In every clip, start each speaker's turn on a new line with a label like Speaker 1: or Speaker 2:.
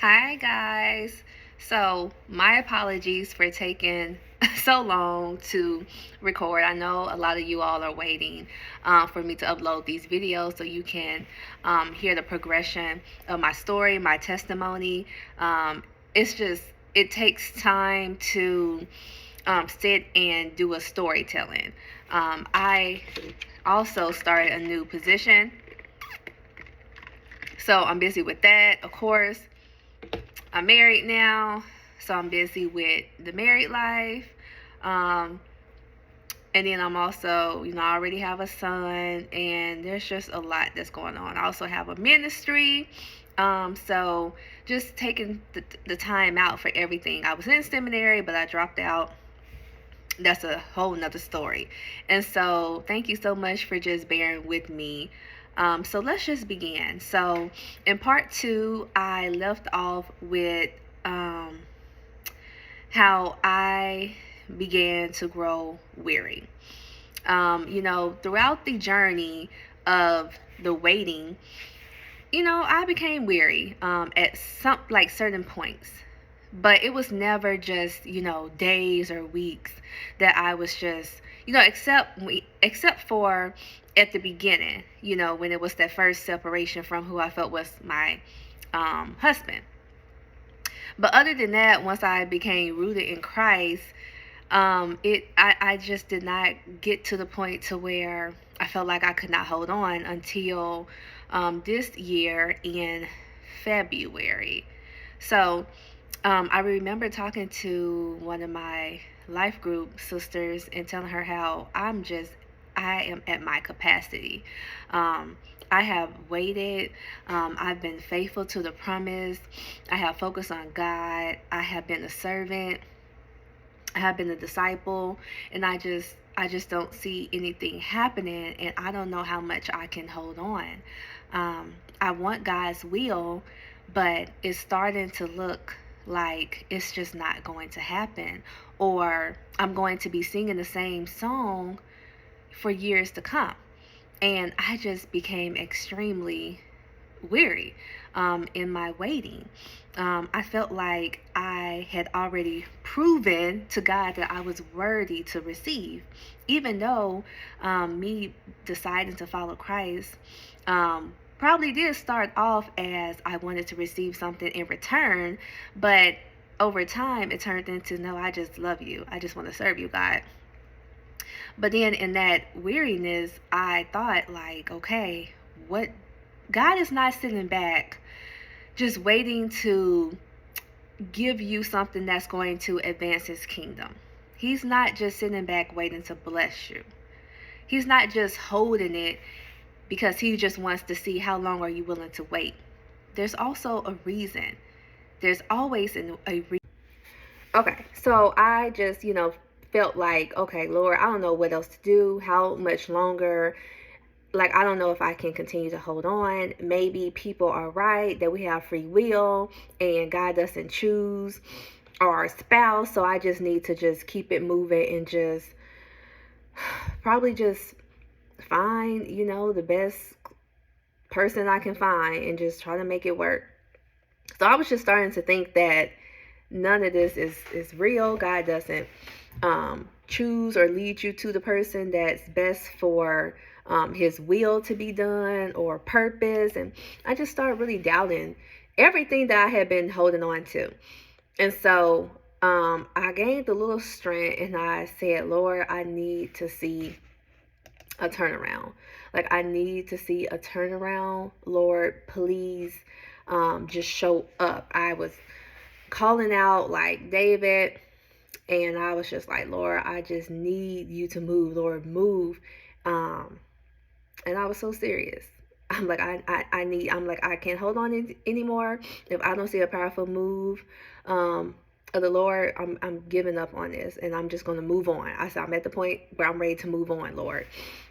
Speaker 1: Hi guys. So, my apologies for taking so long to record. I know a lot of you all are waiting for me to upload these videos so you can hear the progression of my story, my testimony. It's just, it takes time to sit and do a storytelling. I also started a new position, so I'm busy with that, of course. I'm married now, so I'm busy with the married life. Um, and then I'm also, I already have a son, and there's just a lot that's going on. I also have a ministry. So just taking the time out for everything. I was in seminary, but I dropped out. That's a whole nother story. And so thank you so much for just bearing with me. So let's just begin. So in part two, I left off with um, how I began to grow weary. Throughout the journey of the waiting, I became weary at some like certain points. But it was never just, days or weeks that I was just, except for at the beginning, when it was that first separation from who I felt was my husband. But other than that, once I became rooted in Christ, I just did not get to the point to where I felt like I could not hold on until this year in February. So I remember talking to one of my life group sisters and telling her how I am at my capacity. Um, I have waited. I've been faithful to the promise. I have focused on God. I have been a servant. I have been a disciple, and I just don't see anything happening, and I don't know how much I can hold on. I want God's will, but it's starting to look like it's just not going to happen, or I'm going to be singing the same song for years to come. And I just became extremely weary in my waiting. I felt like I had already proven to God that I was worthy to receive, even though me deciding to follow Christ probably did start off as I wanted to receive something in return, but over time it turned into, no, I just love you. I just want to serve you, God. But then in that weariness, I thought, like, okay, what? God is not sitting back just waiting to give you something that's going to advance his kingdom. He's not just sitting back waiting to bless you. He's not just holding it because he just wants to see how long are you willing to wait. There's also a reason. There's always a reason. Okay, so I just, felt like, okay, Lord, I don't know what else to do, how much longer. Like, I don't know if I can continue to hold on. Maybe people are right that we have free will and God doesn't choose our spouse. So I just need to just keep it moving and just probably just find, the best person I can find and just try to make it work. So I was just starting to think that none of this is real. God doesn't choose or lead you to the person that's best for his will to be done or purpose. And I just started really doubting everything that I had been holding on to. And so I gained a little strength and I said, Lord, I need to see a turnaround. Like, I need to see a turnaround. Lord, please just show up. I was calling out like David, and I was just like, Lord, I just need you to move. Lord, move. And I was so serious. I'm like, I'm like, I can't hold on anymore. If I don't see a powerful move of the Lord, I'm giving up on this and I'm just going to move on. I said, I'm at the point where I'm ready to move on, Lord.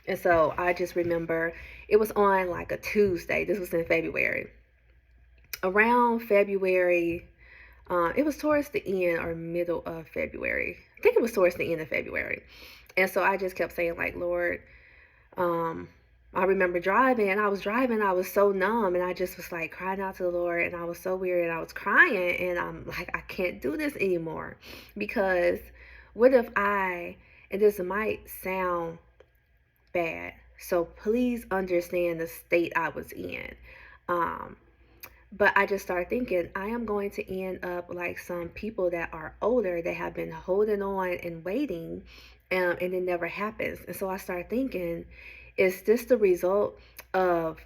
Speaker 1: And so I just remember it was on like a Tuesday. This was in February. Around February, it was towards the end or middle of February. I think it was towards the end of February. And so I just kept saying, like, Lord, I remember driving, and I was so numb, and I just was like crying out to the Lord, and I was so weary, and I was crying, and I'm like, I can't do this anymore. Because what if and this might sound bad, so please understand the state I was in. Um, but I just started thinking, I am going to end up like some people that are older that have been holding on and waiting, and it never happens. And so I started thinking, is this the result of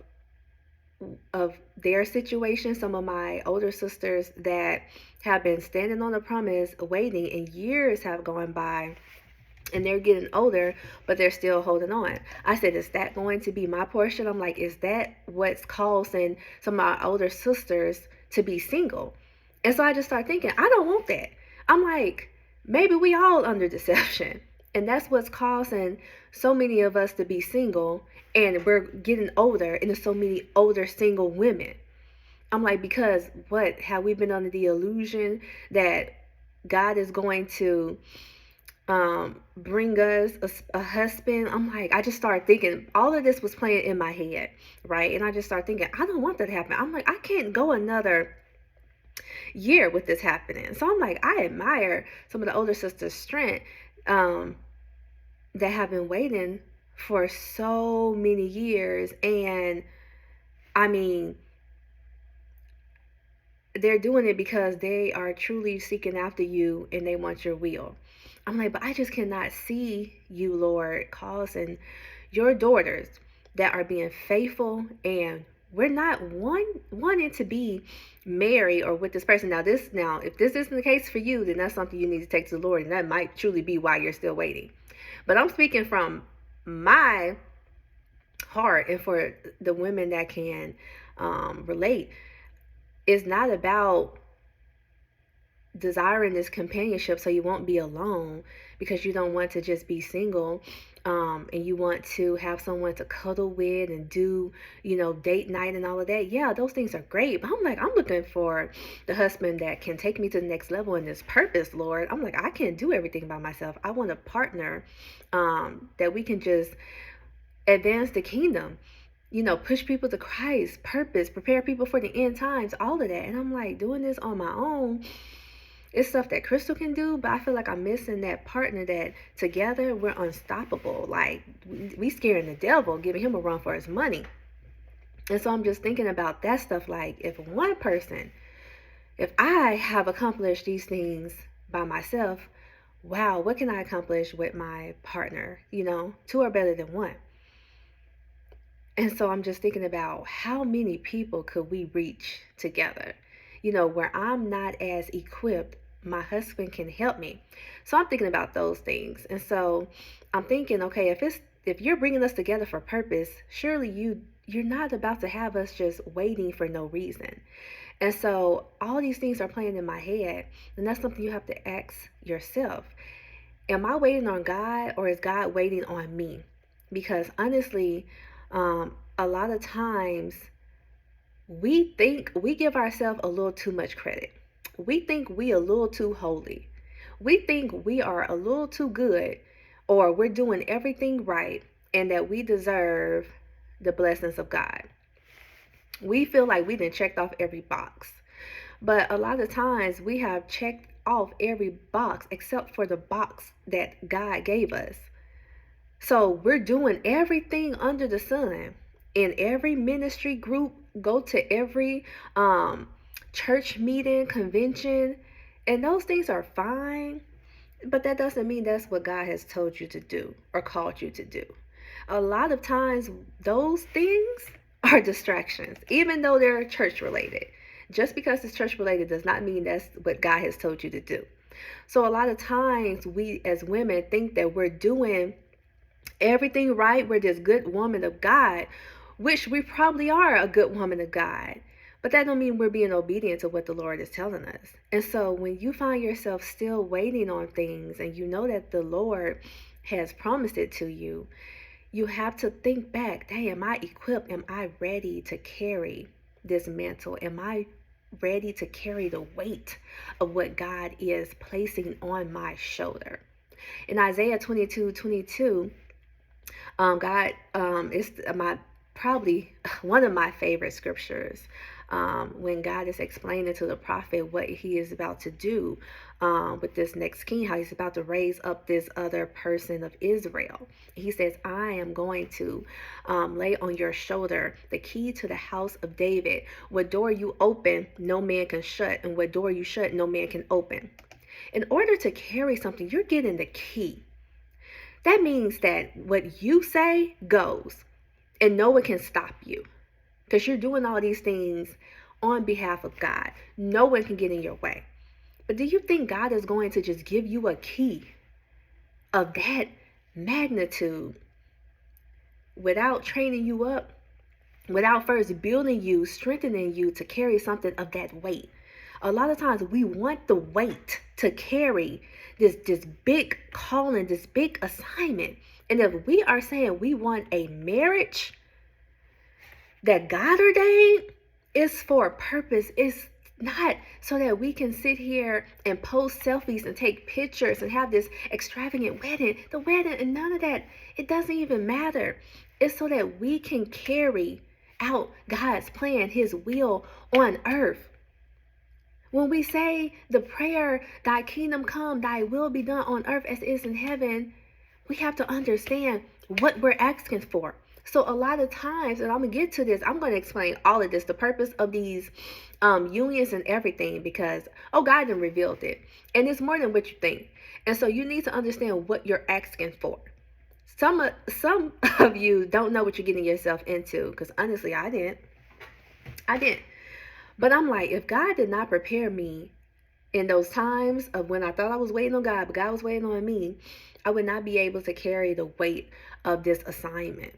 Speaker 1: their situation? Some of my older sisters that have been standing on the promise, waiting, and years have gone by, and they're getting older, but they're still holding on. I said, is that going to be my portion? I'm like, is that what's causing some of my older sisters to be single? And so I just started thinking, I don't want that. I'm like, maybe we all under deception. And that's what's causing so many of us to be single, and we're getting older, and there's so many older single women. I'm like, because what? Have we been under the illusion that God is going to bring us a husband? I'm like, I just started thinking, all of this was playing in my head, right? And I just started thinking, I don't want that to happen. I'm like, I can't go another year with this happening. So I'm like, I admire some of the older sisters' strength, um, that have been waiting for so many years. And I mean, they're doing it because they are truly seeking after you and they want your will. I'm like, but I just cannot see you, Lord, causing your daughters that are being faithful, and we're not wanting to be married or with this person. Now, if this isn't the case for you, then that's something you need to take to the Lord, and that might truly be why you're still waiting. But I'm speaking from my heart, and for the women that can relate. It's not about desiring this companionship so you won't be alone, because you don't want to just be single, and you want to have someone to cuddle with and do, date night and all of that. Yeah, those things are great, but I'm like, I'm looking for the husband that can take me to the next level in this purpose, Lord. I'm like, I can't do everything by myself. I want a partner, that we can just advance the kingdom, push people to Christ, purpose, prepare people for the end times, all of that. And I'm like, doing this on my own, it's stuff that Crystal can do, but I feel like I'm missing that partner that together we're unstoppable. Like, we scaring the devil, giving him a run for his money. And so I'm just thinking about that stuff. Like, if I have accomplished these things by myself, wow, what can I accomplish with my partner? Two are better than one. And so I'm just thinking about how many people could we reach together, where I'm not as equipped, my husband can help me. So I'm thinking about those things. And so I'm thinking, okay, if you're bringing us together for purpose, surely you're not about to have us just waiting for no reason. And so all these things are playing in my head, and that's something you have to ask yourself. Am I waiting on God, or is God waiting on me? Because honestly, a lot of times we think we give ourselves a little too much credit. We think we a little too holy. We think we are a little too good, or we're doing everything right, and that we deserve the blessings of God. We feel like we done checked off every box. But a lot of times we have checked off every box except for the box that God gave us. So we're doing everything under the sun. In every ministry group, go to every church meeting, convention, and those things are fine. But that doesn't mean that's what God has told you to do or called you to do. A lot of times, those things are distractions, even though they're church related. Just because it's church related does not mean that's what God has told you to do. So a lot of times we as women think that we're doing everything right. We're this good woman of God, which we probably are a good woman of God. But that don't mean we're being obedient to what the Lord is telling us. And so when you find yourself still waiting on things, and you know that the Lord has promised it to you, you have to think back, hey, am I equipped? Am I ready to carry this mantle? Am I ready to carry the weight of what God is placing on my shoulder? In Isaiah 22:22, God is my probably one of my favorite scriptures. When God is explaining to the prophet what he is about to do with this next king, how he's about to raise up this other person of Israel. He says, I am going to lay on your shoulder the key to the house of David. What door you open, no man can shut, and what door you shut, no man can open. In order to carry something, you're getting the key. That means that what you say goes, and no one can stop you because you're doing all these things on behalf of God. No one can get in your way. But do you think God is going to just give you a key of that magnitude without training you up, without first building you, strengthening you to carry something of that weight? A lot of times we want the weight to carry this big calling, this big assignment. And if we are saying we want a marriage that God ordained, is for a purpose. It's not so that we can sit here and post selfies and take pictures and have this extravagant wedding. The wedding and none of that, it doesn't even matter. It's so that we can carry out God's plan, his will on earth. When we say the prayer, thy kingdom come, thy will be done on earth as it is in heaven, we have to understand what we're asking for. So a lot of times, and I'm going to get to this, I'm going to explain all of this, the purpose of these unions and everything, because, God done revealed it. And it's more than what you think. And so you need to understand what you're asking for. Some of you don't know what you're getting yourself into, because honestly, I didn't. But I'm like, if God did not prepare me in those times of when I thought I was waiting on God, but God was waiting on me, I would not be able to carry the weight of this assignment.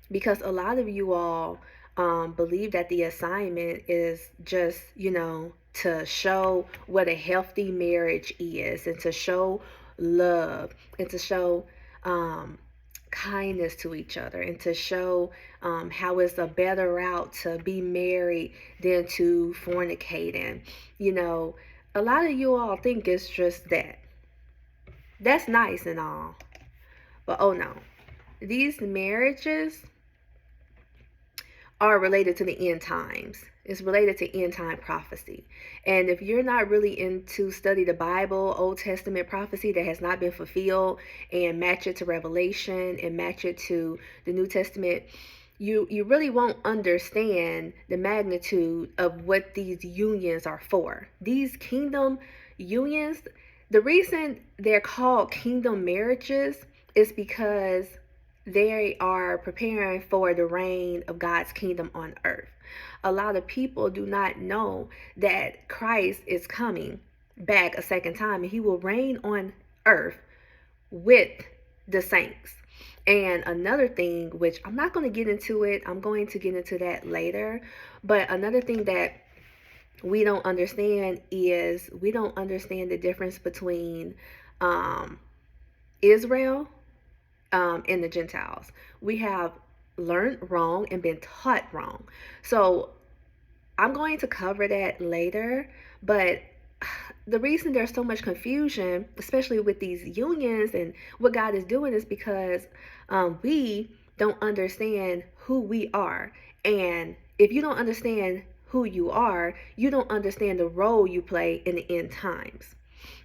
Speaker 1: Because a lot of you all believe that the assignment is just, to show what a healthy marriage is, and to show love, and to show kindness to each other, and to show how it's a better route to be married than to fornicate. And a lot of you all think it's just that. That's nice and all, but oh no, these marriages are related to the end times. It's related to end time prophecy. And if you're not really into study the Bible, Old Testament prophecy that has not been fulfilled, and match it to Revelation and match it to the New Testament, you really won't understand the magnitude of what these unions are for. These kingdom unions, the reason they're called kingdom marriages is because they are preparing for the reign of God's kingdom on earth. A lot of people do not know that Christ is coming back a second time, and he will reign on earth with the saints. And another thing, which I'm not going to get into it, I'm going to get into that later, but another thing that we don't understand is we don't understand the difference between Israel and the Gentiles. We have learned wrong and been taught wrong. So I'm going to cover that later, but the reason there's so much confusion, especially with these unions and what God is doing, is because we don't understand who we are. And if you don't understand who you are, you don't understand the role you play in the end times.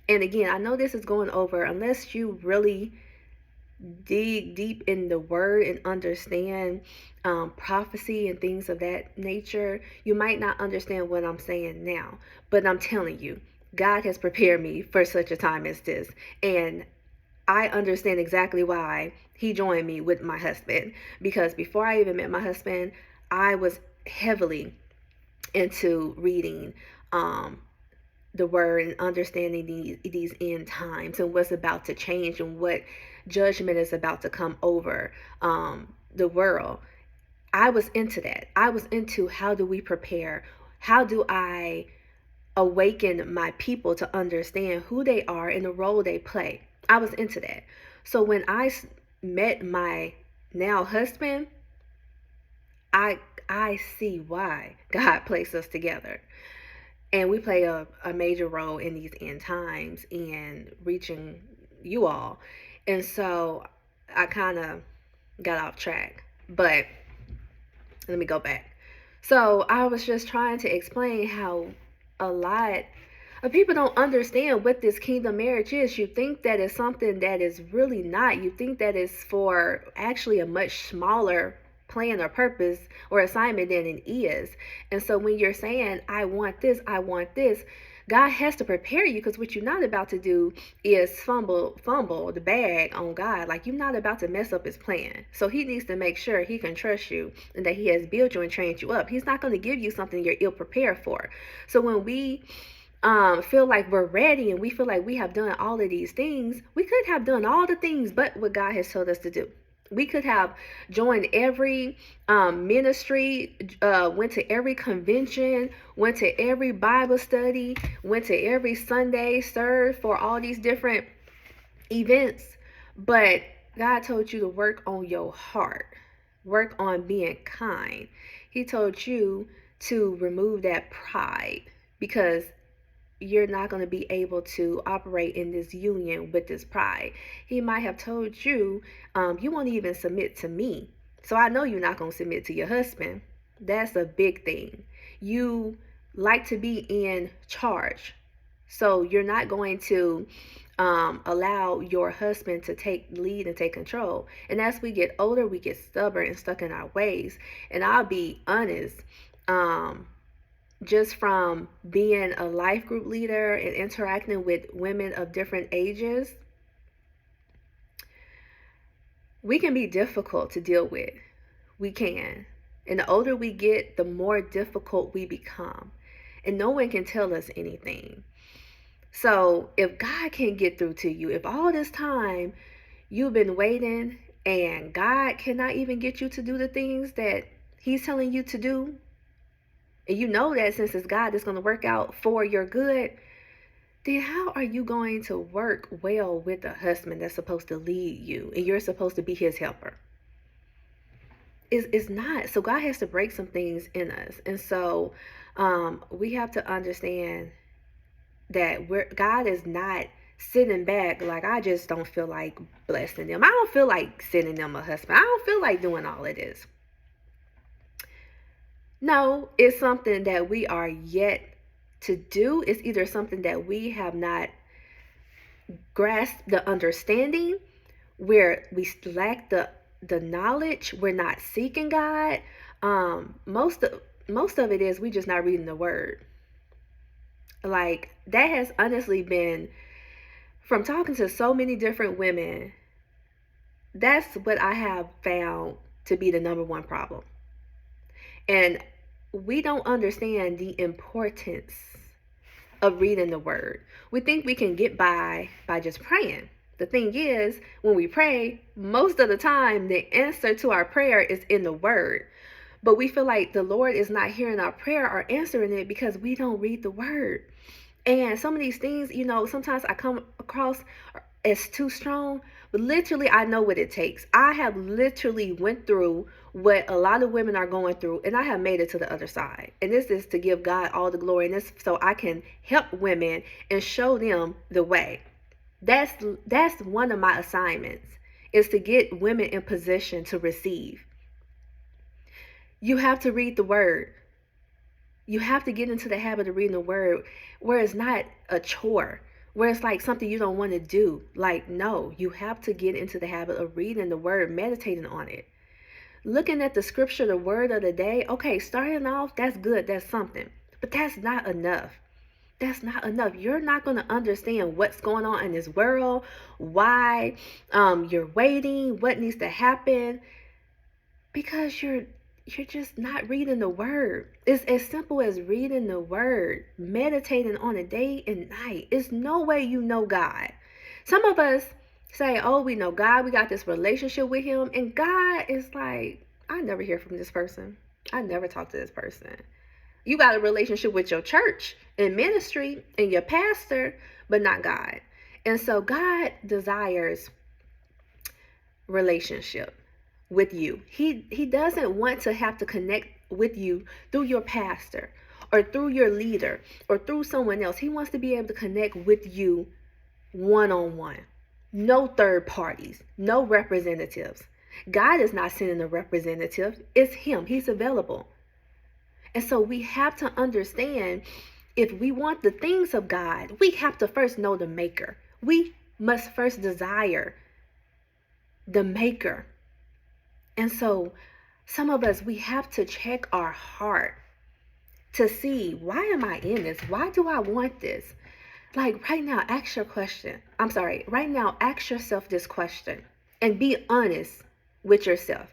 Speaker 1: And again, I know this is going over, unless you really dig deep in the word and understand prophecy and things of that nature, you might not understand what I'm saying now. But I'm telling you, God has prepared me for such a time as this. And I understand exactly why he joined me with my husband. Because before I even met my husband, I was heavily into reading the word and understanding these end times and what's about to change and what judgment is about to come over the world. I was into that. I was into, how do we prepare? How do I awaken my people to understand who they are and the role they play? I was into that. So when I met my now husband, I see why God placed us together. And we play a major role in these end times in reaching you all. And so I kind of got off track. But let me go back. So I was just trying to explain how a lot people don't understand what this kingdom marriage is. You think that it's something that is really not. You think that it's for actually a much smaller plan or purpose or assignment than it is. And so when you're saying, I want this, God has to prepare you, because what you're not about to do is fumble the bag on God. Like, you're not about to mess up his plan. So he needs to make sure he can trust you and that he has built you and trained you up. He's not going to give you something you're ill prepared for. So when we feel like we're ready and we feel like we have done all of these things, we could have done all the things but what God has told us to do. We could have joined every ministry, went to every convention, went to every Bible study, went to every Sunday, served for all these different events. But God told you to work on your heart, work on being kind. He told you to remove that pride, because you're not going to be able to operate in this union with this pride. He might have told you, you won't even submit to me. So I know you're not going to submit to your husband. That's a big thing. You like to be in charge. So you're not going to allow your husband to take lead and take control. And as we get older, we get stubborn and stuck in our ways. And I'll be honest, just from being a life group leader and interacting with women of different ages, we can be difficult to deal with. We can. And the older we get, the more difficult we become. And no one can tell us anything. So if God can get through to you, if all this time you've been waiting and God cannot even get you to do the things that he's telling you to do, and you know that since it's God that's going to work out for your good, then how are you going to work well with a husband that's supposed to lead you and you're supposed to be his helper? It's not. So God has to break some things in us. And so we have to understand that God is not sitting back like, I just don't feel like blessing them. I don't feel like sending them a husband. I don't feel like doing all of this. No, it's something that we are yet to do. It's either something that we have not grasped the understanding, where we lack the knowledge, we're not seeking God. Most of it is we just not reading the word. Like, that has honestly been, from talking to so many different women, that's what I have found to be the number one problem. And we don't understand the importance of reading the word. We think we can get by just praying. The thing is, when we pray, most of the time the answer to our prayer is in the word. But we feel like the Lord is not hearing our prayer or answering it because we don't read the word. And some of these things, sometimes I come across as too strong, but literally I know what it takes. I have literally went through what a lot of women are going through, and I have made it to the other side. And this is to give God all the glory, and this so I can help women and show them the way. That's one of my assignments, is to get women in position to receive. You have to read the word. You have to get into the habit of reading the word, where it's not a chore, where it's like something you don't want to do. Like, no, you have to get into the habit of reading the word, meditating on it, looking at the scripture, the word of the day. Okay, starting off, that's good, that's something, but that's not enough. That's not enough. You're not going to understand what's going on in this world, why you're waiting, what needs to happen, because you're just not reading the word. It's as simple as reading the word, meditating on it day and night. It's no way you know God. Some of us say, oh, we know God, we got this relationship with him, and God is like, I never hear from this person. I never talk to this person. You got a relationship with your church and ministry and your pastor, but not God. And so God desires relationship with you. He doesn't want to have to connect with you through your pastor or through your leader or through someone else. He wants to be able to connect with you one-on-one. No third parties, no representatives. God is not sending a representative. It's him. He's available. And so we have to understand, if we want the things of God, we have to first know the maker. We must first desire the maker. And so some of us, we have to check our heart to see, why am I in this? Why do I want this? Like right now, ask your question. Right now, ask yourself this question and be honest with yourself,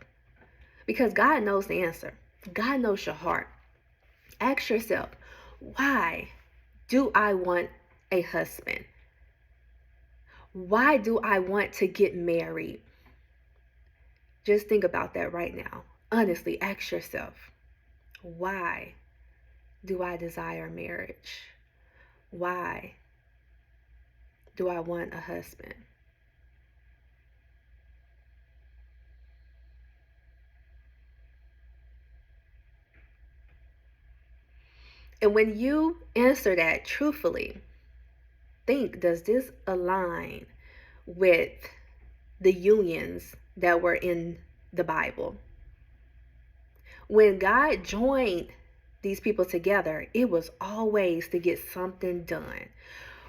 Speaker 1: because God knows the answer. God knows your heart. Ask yourself, why do I want a husband? Why do I want to get married? Just think about that right now. Honestly, ask yourself, why do I desire marriage? Why do I want a husband? And when you answer that truthfully, think, does this align with the unions that were in the Bible? When God joined these people together, it was always to get something done.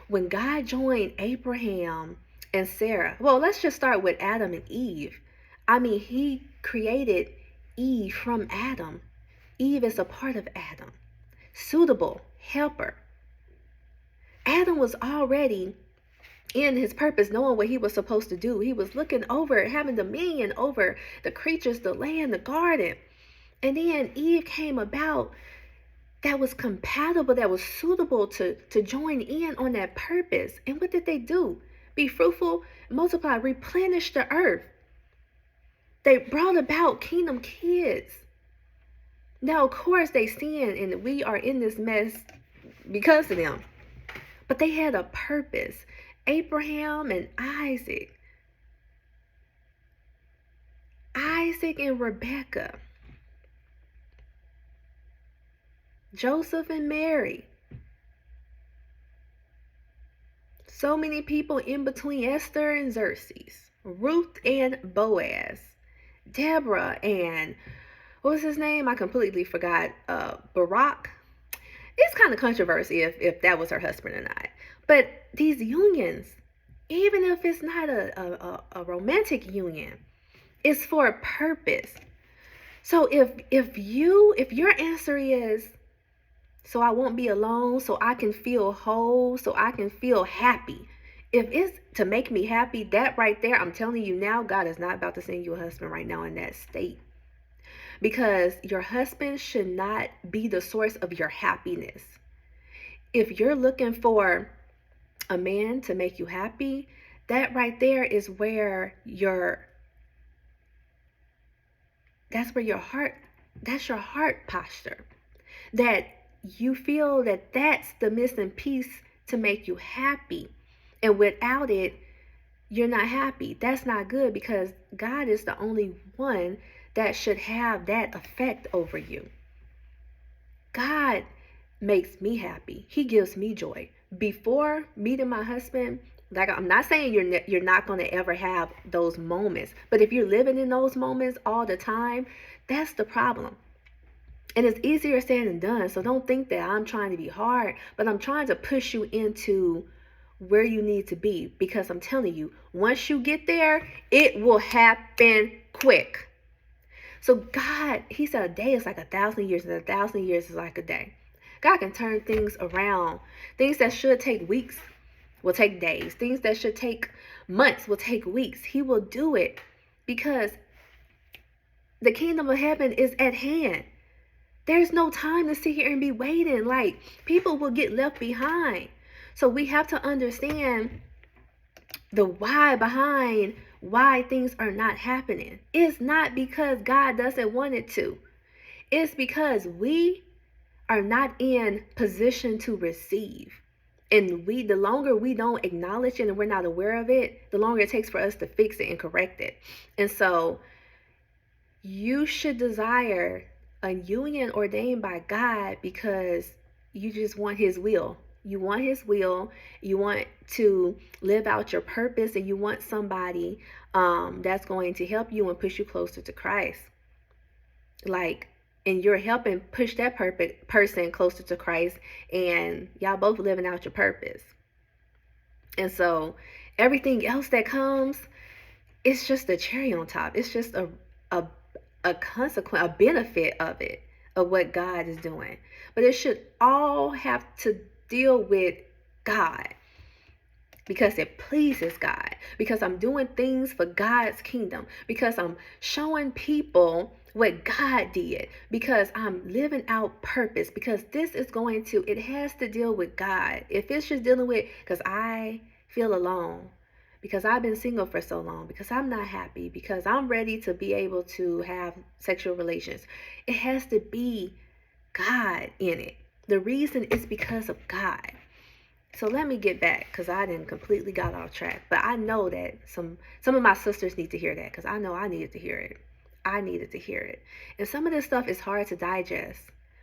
Speaker 1: When God joined Abraham and Sarah, well, let's just start with Adam and Eve. He created Eve from Adam. Eve is a part of Adam. Suitable helper. Adam was already in his purpose, knowing what he was supposed to do. He was looking over, having dominion over the creatures, the land, the garden. And then Eve came about, that was compatible, that was suitable to join in on that purpose. And what did they do? Be fruitful, multiply, replenish the earth. They brought about kingdom kids. Now, of course, they sinned, and we are in this mess because of them. But they had a purpose. Abraham and Isaac. Isaac and Rebekah. Joseph and Mary. So many people in between Esther and Xerxes. Ruth and Boaz. Deborah and, what was his name? I completely forgot. Barak. It's kind of controversy if that was her husband or not. But these unions, even if it's not a romantic union, it's for a purpose. So if your answer is, so I won't be alone, so I can feel whole, so I can feel happy. If it's to make me happy, that right there, I'm telling you now, God is not about to send you a husband right now in that state. Because your husband should not be the source of your happiness. If you're looking for a man to make you happy, that right there is where that's your heart posture. That you feel that that's the missing piece to make you happy. And without it, you're not happy. That's not good, because God is the only one that should have that effect over you. God makes me happy. He gives me joy. Before meeting my husband, like, I'm not saying you're not going to ever have those moments, but if you're living in those moments all the time, that's the problem. And it's easier said than done. So don't think that I'm trying to be hard, but I'm trying to push you into where you need to be, because I'm telling you, once you get there, it will happen quick. So God, he said a day is like 1,000 years, and 1,000 years is like a day. God can turn things around. Things that should take weeks will take days. Things that should take months will take weeks. He will do it, because the kingdom of heaven is at hand. There's no time to sit here and be waiting. Like, people will get left behind. So we have to understand the why behind why things are not happening. It's not because God doesn't want it to. It's because we are not in position to receive. And the longer we don't acknowledge it and we're not aware of it, the longer it takes for us to fix it and correct it. And so you should desire a union ordained by God because you just want his will. You want his will. You want to live out your purpose, and you want somebody that's going to help you and push you closer to Christ. Like, and you're helping push that person closer to Christ, and y'all both living out your purpose. And so everything else that comes, it's just a cherry on top. It's just a a consequence, a benefit of it, of what God is doing. But it should all have to deal with God, because it pleases God, because I'm doing things for God's kingdom, because I'm showing people what God did, because I'm living out purpose, because this is going to, it has to deal with God. If it's just dealing with, because I feel alone, because I've been single for so long, because I'm not happy, because I'm ready to be able to have sexual relations, it has to be God in it. The reason is because of God. So let me get back, because I didn't completely got off track. But I know that some of my sisters need to hear that, because I know I needed to hear it. I needed to hear it. And some of this stuff is hard to digest,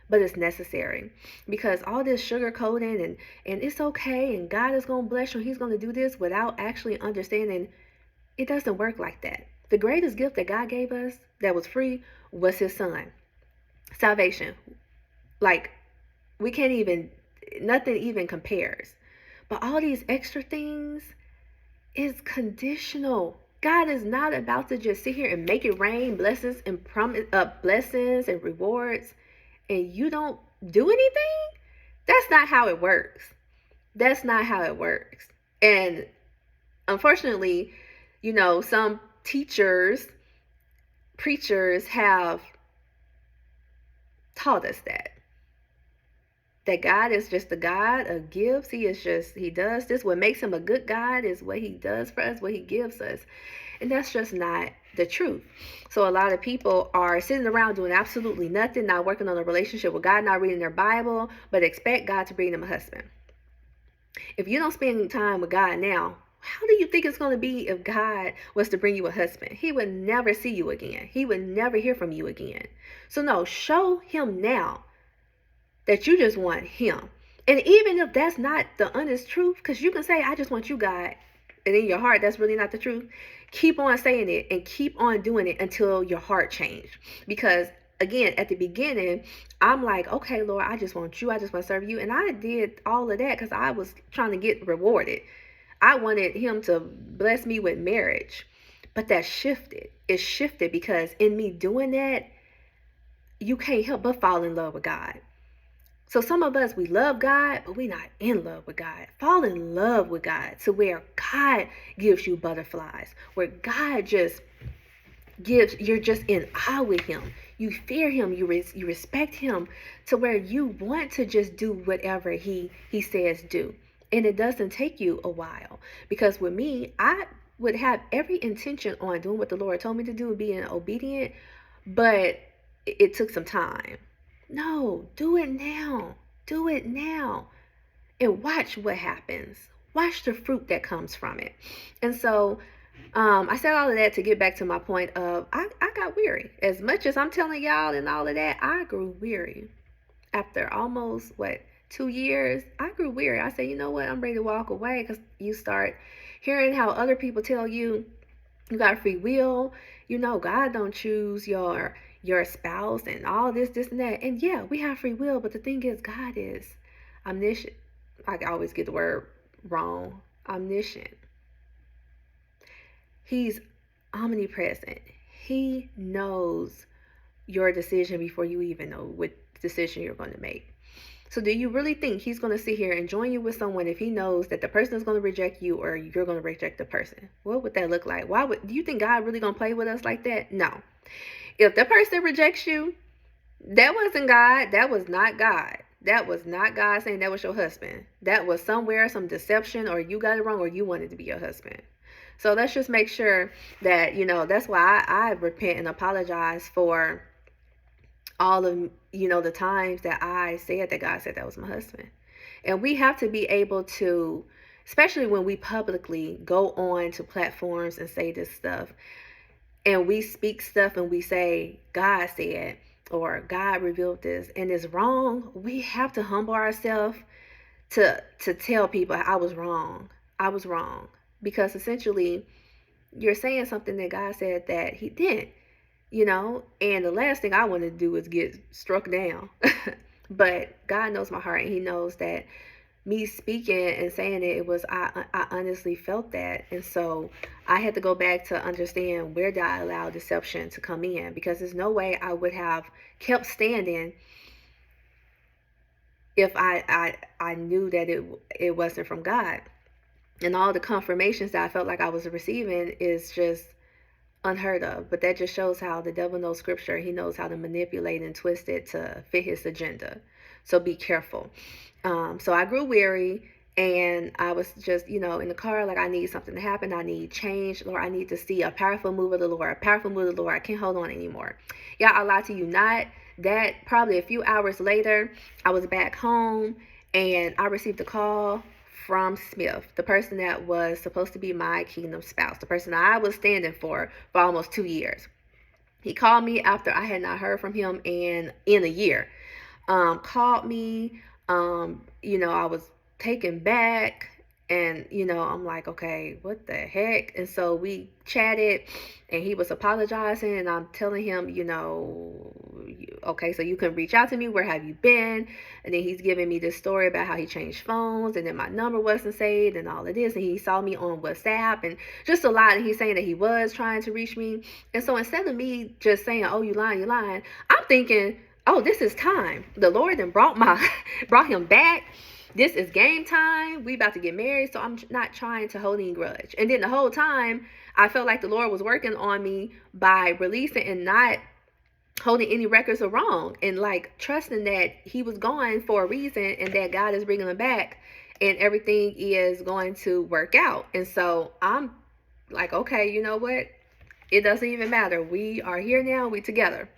Speaker 1: but it's necessary, because all this sugar coating and it's okay, and God is going to bless you, he's going to do this, without actually understanding it doesn't work like that. The greatest gift that God gave us that was free was his son. Salvation. Like, we can't even, nothing even compares. But all these extra things is conditional. God is not about to just sit here and make it rain blessings and promise blessings and rewards, and you don't do anything. That's not how it works. That's not how it works. And unfortunately, some teachers, preachers have taught us that God is just a God of gifts. He does this. What makes him a good God is what he does for us, what he gives us. And that's just not the truth. So a lot of people are sitting around doing absolutely nothing, not working on a relationship with God, not reading their Bible, but expect God to bring them a husband. If you don't spend time with God now, how do you think it's going to be if God was to bring you a husband? He would never see you again. He would never hear from you again. So no, show him now that you just want him. And even if that's not the honest truth, because you can say, I just want you, God, and in your heart, that's really not the truth. Keep on saying it and keep on doing it until your heart changes. Because again, at the beginning, I'm like, okay, Lord, I just want you. I just want to serve you. And I did all of that because I was trying to get rewarded. I wanted him to bless me with marriage. But that shifted. It shifted because in me doing that, you can't help but fall in love with God. So some of us, we love God, but we're not in love with God. Fall in love with God to where God gives you butterflies, where God just gives, you're just in awe with him. You fear him, you respect him, to where you want to just do whatever he says do. And it doesn't take you a while. Because with me, I would have every intention on doing what the Lord told me to do and being obedient, but it took some time. No, do it now. Do it now. And watch what happens. Watch the fruit that comes from it. And so I said all of that to get back to my point of I got weary. As much as I'm telling y'all and all of that, I grew weary. After almost, 2 years, I grew weary. I said, you know what? I'm ready to walk away, because you start hearing how other people tell you you got free will. God don't choose your spouse and all this and that. And yeah, we have free will, but the thing is, God is omniscient. I always get the word wrong. Omniscient. He's omnipresent. He knows your decision before you even know what decision you're going to make. So do you really think he's going to sit here and join you with someone if he knows that the person is going to reject you, or you're going to reject the person? What would that look like? Do you think God really going to play with us like that? No. If the person rejects you, that wasn't God. That was not God. That was not God saying that was your husband. That was somewhere, some deception, or you got it wrong, or you wanted to be your husband. So let's just make sure that, that's why I repent and apologize for all of, the times that I said that God said that was my husband. And we have to be able to, especially when we publicly go on to platforms and say this stuff, and we speak stuff and we say, God said, or God revealed this, and it's wrong, we have to humble ourselves to tell people I was wrong. I was wrong. Because essentially you're saying something that God said that he didn't, and the last thing I want to do is get struck down. But God knows my heart, and he knows that me speaking and saying it was I honestly felt that. And so I had to go back to understand, where did I allow deception to come in? Because there's no way I would have kept standing if I knew that it wasn't from God. And all the confirmations that I felt like I was receiving is just unheard of. But that just shows how the devil knows scripture. He knows how to manipulate and twist it to fit his agenda. So be careful. So I grew weary, and I was just, in the car, like, I need something to happen. I need change. Lord, I need to see a powerful move of the Lord, a powerful move of the Lord. I can't hold on anymore. Yeah, I lie to you not. That probably a few hours later, I was back home, and I received a call from Smith, the person that was supposed to be my kingdom spouse, the person I was standing for almost 2 years. He called me after I had not heard from him in a year. Called me. I was taken back, and I'm like, okay, what the heck? And so we chatted, and he was apologizing, and I'm telling him, okay, so you can reach out to me, where have you been? And then he's giving me this story about how he changed phones, and then my number wasn't saved, and all of this, and he saw me on WhatsApp, and just a lot. And he's saying that he was trying to reach me. And so instead of me just saying, oh, you lying, I'm thinking, oh, this is time. The Lord then brought him back. This is game time. We about to get married. So I'm not trying to hold any grudge. And then the whole time, I felt like the Lord was working on me by releasing and not holding any records of wrong, and like trusting that he was gone for a reason, and that God is bringing him back, and everything is going to work out. And so I'm like, okay, you know what? It doesn't even matter. We are here now. We together.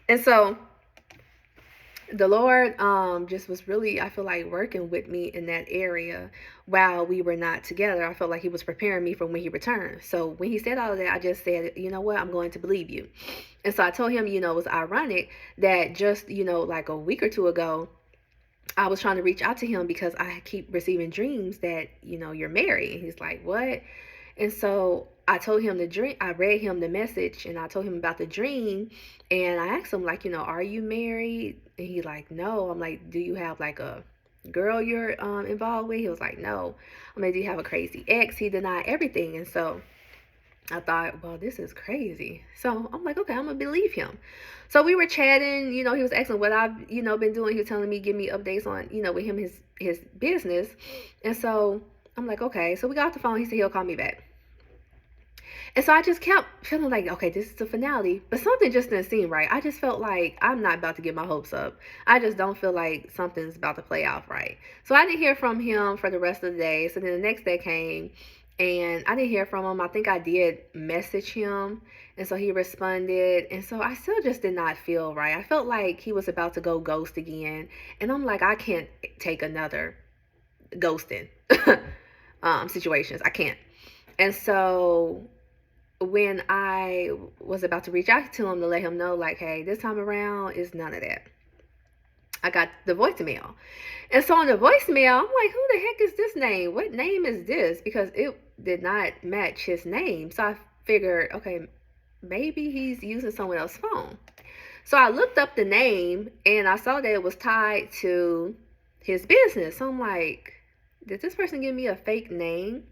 Speaker 1: And so the Lord just was really, I feel like, working with me in that area while we were not together. I felt like he was preparing me for when he returned. So when he said all of that, I just said, you know what, I'm going to believe you. And so I told him, it was ironic that just, like a week or two ago, I was trying to reach out to him because I keep receiving dreams that, you're married. And he's like, what? And so I told him the dream. I read him the message, and I told him about the dream. And I asked him, like, are you married? And he's like, no. I'm like, do you have like a girl you're involved with? He was like, no. I'm like, do you have a crazy ex? He denied everything. And so I thought, well, this is crazy. So I'm like, okay, I'm gonna believe him. So we were chatting. He was asking what I've been doing. He was telling me, give me updates on with him, his business. And so I'm like, okay. So we got off the phone. He said he'll call me back. And so I just kept feeling like, okay, this is the finale. But something just didn't seem right. I just felt like I'm not about to get my hopes up. I just don't feel like something's about to play out right. So I didn't hear from him for the rest of the day. So then the next day came, and I didn't hear from him. I think I did message him. And so he responded. And so I still just did not feel right. I felt like he was about to go ghost again. And I'm like, I can't take another ghosting situations. I can't. And so when I was about to reach out to him to let him know, like, hey, this time around is none of that, I got the voicemail. And so on the voicemail, I'm like, who the heck is this name? What name is this? Because it did not match his name. So I figured, okay, maybe he's using someone else's phone. So I looked up the name, and I saw that it was tied to his business. So I'm like, did this person give me a fake name?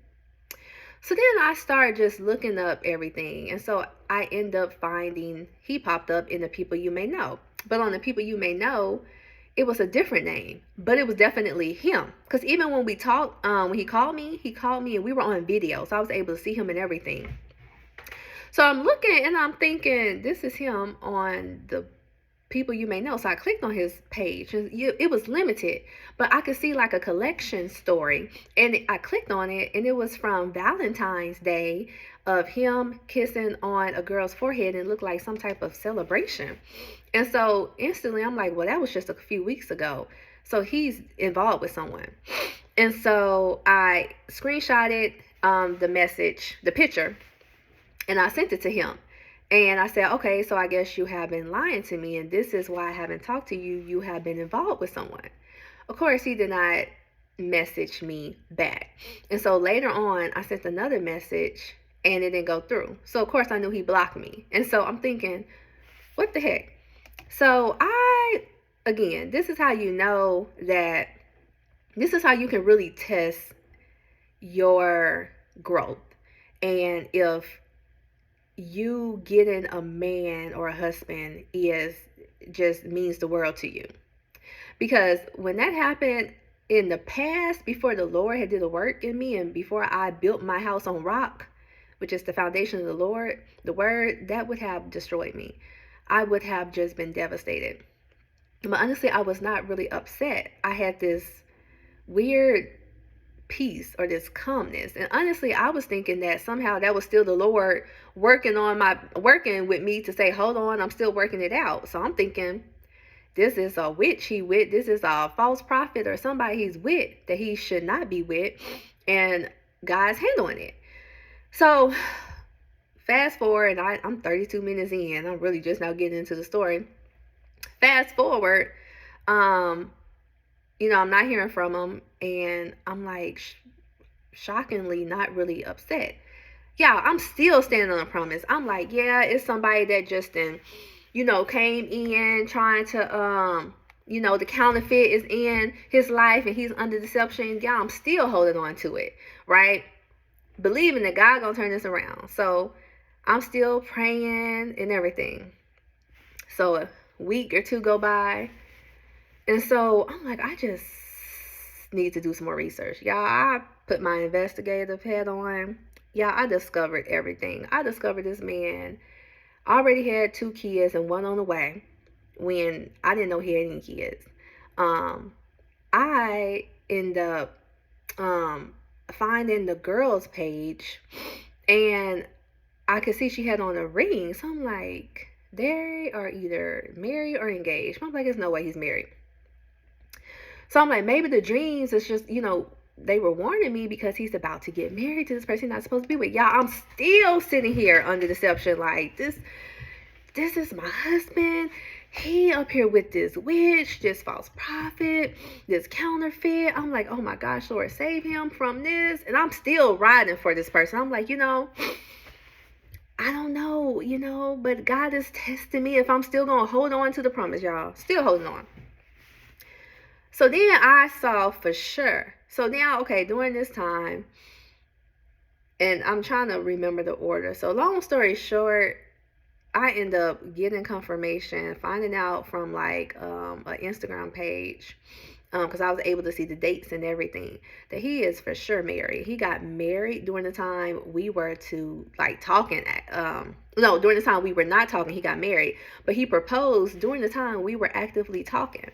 Speaker 1: So then I started just looking up everything. And so I end up finding, he popped up in the people you may know. But on the people you may know, it was a different name. But it was definitely him. Because even when we talked, when he called me and we were on video. So I was able to see him and everything. So I'm looking and I'm thinking, this is him on the people you may know. So I clicked on his page, and it was limited, but I could see like a collection story, and I clicked on it, and it was from Valentine's Day of him kissing on a girl's forehead, and it looked like some type of celebration. And so instantly I'm like, well, that was just a few weeks ago. So he's involved with someone. And so I screenshotted the message, the picture, and I sent it to him. And I said, okay, so I guess you have been lying to me, and this is why I haven't talked to you. You have been involved with someone. Of course, he did not messaged me back. And so later on, I sent another message and it didn't go through. So of course I knew he blocked me. And so I'm thinking, what the heck? So again, this is how you know that, this is how you can really test your growth. And if you getting a man or a husband is just means the world to you. Because when that happened in the past, before the Lord had did the work in me and before I built my house on rock, which is the foundation of the Lord, the word, that would have destroyed me. I would have just been devastated. But honestly, I was not really upset. I had this weird peace or this calmness. And honestly, I was thinking that somehow that was still the Lord working with me to say, hold on, I'm still working it out. So I'm thinking, this is a witch this is a false prophet or somebody he's with that he should not be with, and God's handling it. So fast forward, and I'm 32 minutes in. I'm really just now getting into the story. Fast forward, I'm not hearing from him, and I'm like shockingly not really upset. Yeah, I'm still standing on a promise. I'm like, yeah, it's somebody that just came in trying to the counterfeit is in his life and he's under deception. Yeah, I'm still holding on to it, right? Believing that God gonna turn this around. So I'm still praying and everything. So a week or two go by, and so I'm like, I just need to do some more research. Y'all, I put my investigative hat on. Yeah, I discovered everything. I discovered this man already had 2 kids and 1 on the way when I didn't know he had any kids. I end up finding the girl's page, and I could see she had on a ring. So I'm like, they are either married or engaged. I'm like, there's no way he's married. So I'm like, maybe the dreams is just, they were warning me because he's about to get married to this person he's not supposed to be with. Y'all, I'm still sitting here under deception like this is my husband. He up here with this witch, this false prophet, this counterfeit. I'm like, oh my gosh, Lord, save him from this. And I'm still riding for this person. I'm like, I don't know, but God is testing me if I'm still going to hold on to the promise, y'all. Still holding on. So then I saw for sure. So now, okay, during this time, and I'm trying to remember the order. So long story short, I end up getting confirmation, finding out from like an Instagram page, because I was able to see the dates and everything, that he is for sure married. He got married during the time we were talking. No, during the time we were not talking, he got married. But he proposed during the time we were actively talking.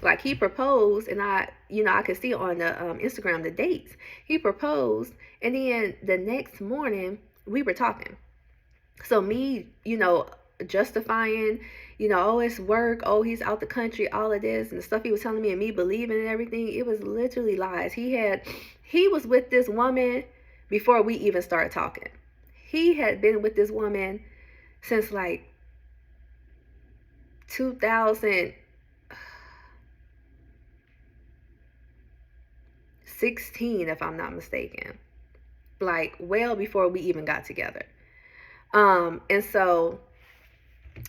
Speaker 1: Like he proposed, and I could see on the Instagram the dates. He proposed, and then the next morning we were talking. So me, justifying, oh, it's work, oh, he's out the country, all of this, and the stuff he was telling me, and me believing and everything, it was literally lies. He was with this woman before we even started talking. He had been with this woman since like 2016, if I'm not mistaken. Like well before we even got together. And so,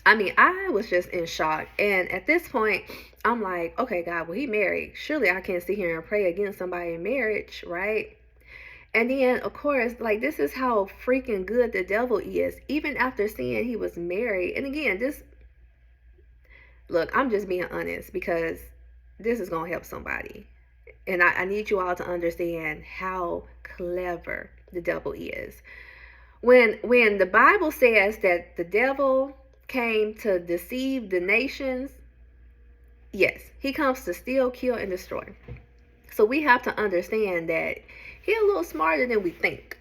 Speaker 1: I was just in shock. And at this point, I'm like, okay, God, well, he married. Surely I can't sit here and pray against somebody in marriage, right? And then, of course, like, this is how freaking good the devil is. Even after seeing he was married. And again, look, I'm just being honest because this is going to help somebody. And I need you all to understand how clever the devil is. When the Bible says that the devil came to deceive the nations, yes, he comes to steal, kill, and destroy. So we have to understand that he's a little smarter than we think.